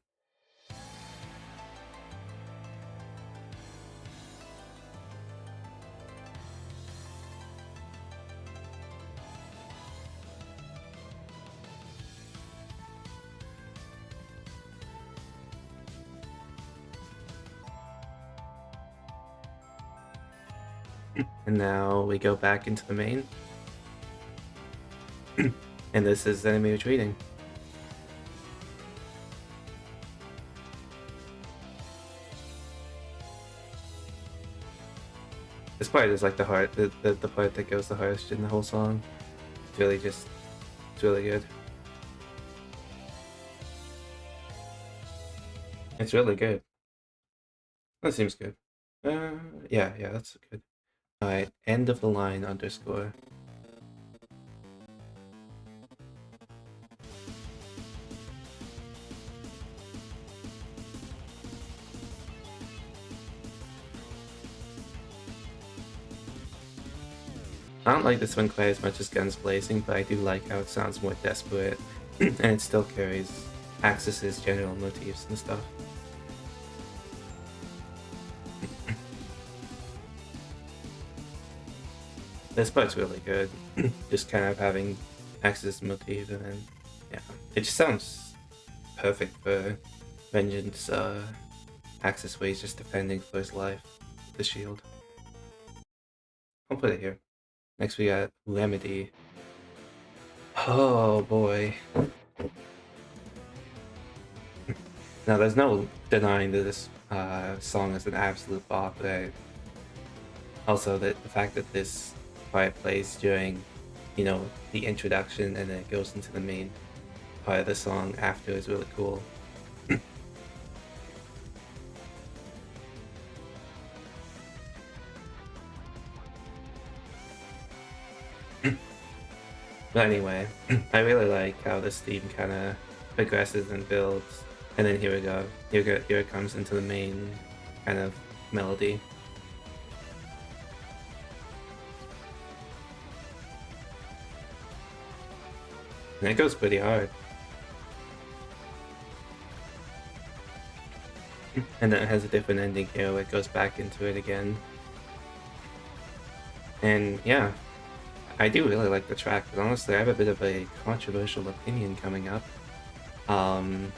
And now we go back into the main. And this is enemy retreating. This part is like the part that goes the hardest in the whole song. It's really just, it's really good. It's really good. That seems good. Yeah, that's good. Alright, end of the line underscore. I don't like this one quite as much as Guns Blazing, but I do like how it sounds more desperate, and it still carries Axis's general motifs and stuff. This part's really good, just kind of having Axis motif, and then, yeah, it just sounds perfect for Vengeance Axis Way is just defending for his life. The shield. I'll put it here. Next we got Remedy. Oh boy. Now there's no denying that this song is an absolute bop, right? Also, the fact that this part plays during, you know, the introduction and then it goes into the main part of the song after is really cool. But anyway, I really like how this theme kind of progresses and builds, and then here we go. Here it comes into the main kind of melody. And it goes pretty hard. And then it has a different ending here where it goes back into it again. And yeah, I do really like the track, but honestly I have a bit of a controversial opinion coming up. I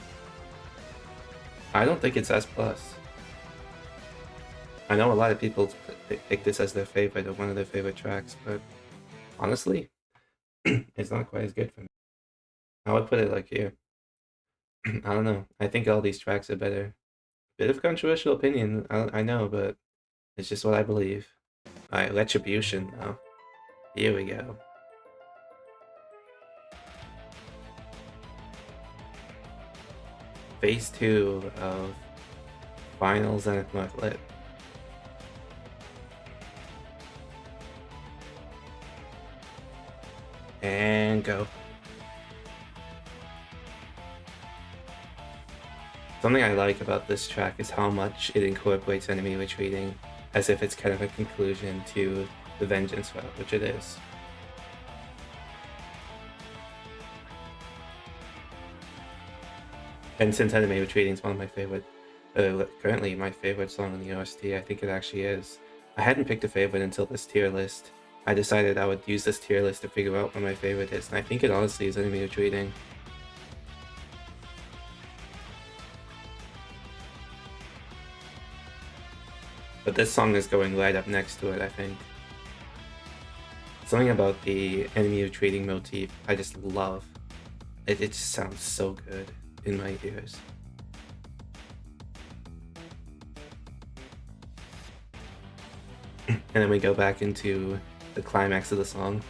don't think it's S+. I know a lot of people pick this as their favorite or one of their favorite tracks, but honestly, it's not quite as good for me. I would put it like here. I don't know. I think all these tracks are better. Bit of controversial opinion, I know, but it's just what I believe. Alright, Retribution now. Here we go. Phase 2 of Final Zenith North Lit. And go. Something I like about this track is how much it incorporates enemy retreating, as if it's kind of a conclusion to the Vengeance route, which it is. And since enemy retreating is one of my favorite, currently my favorite song on the OST, I think it actually is. I hadn't picked a favorite until this tier list. I decided I would use this tier list to figure out what my favorite is, and I think it honestly is enemy retreating. But this song is going right up next to it, I think. Something about the enemy retreating motif I just love. It just sounds so good in my ears. And then we go back into the climax of the song.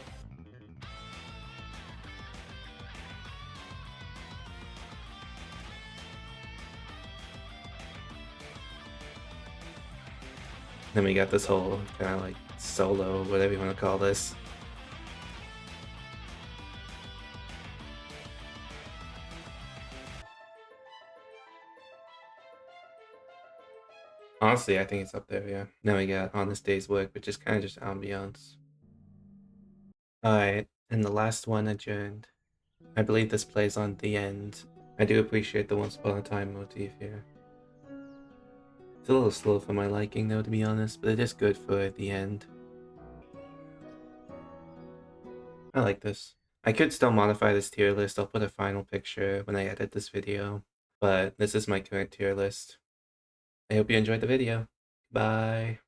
Then we got this whole kind of like solo, whatever you want to call this. Honestly, I think it's up there, yeah. Now we got On This Day's Work, which is kind of just ambiance. Alright, and the last one adjourned. I believe this plays on the end. I do appreciate the Once Upon a Time motif here. It's a little slow for my liking though, to be honest, but it is good for the end. I like this. I could still modify this tier list. I'll put a final picture when I edit this video, but this is my current tier list. I hope you enjoyed the video. Bye.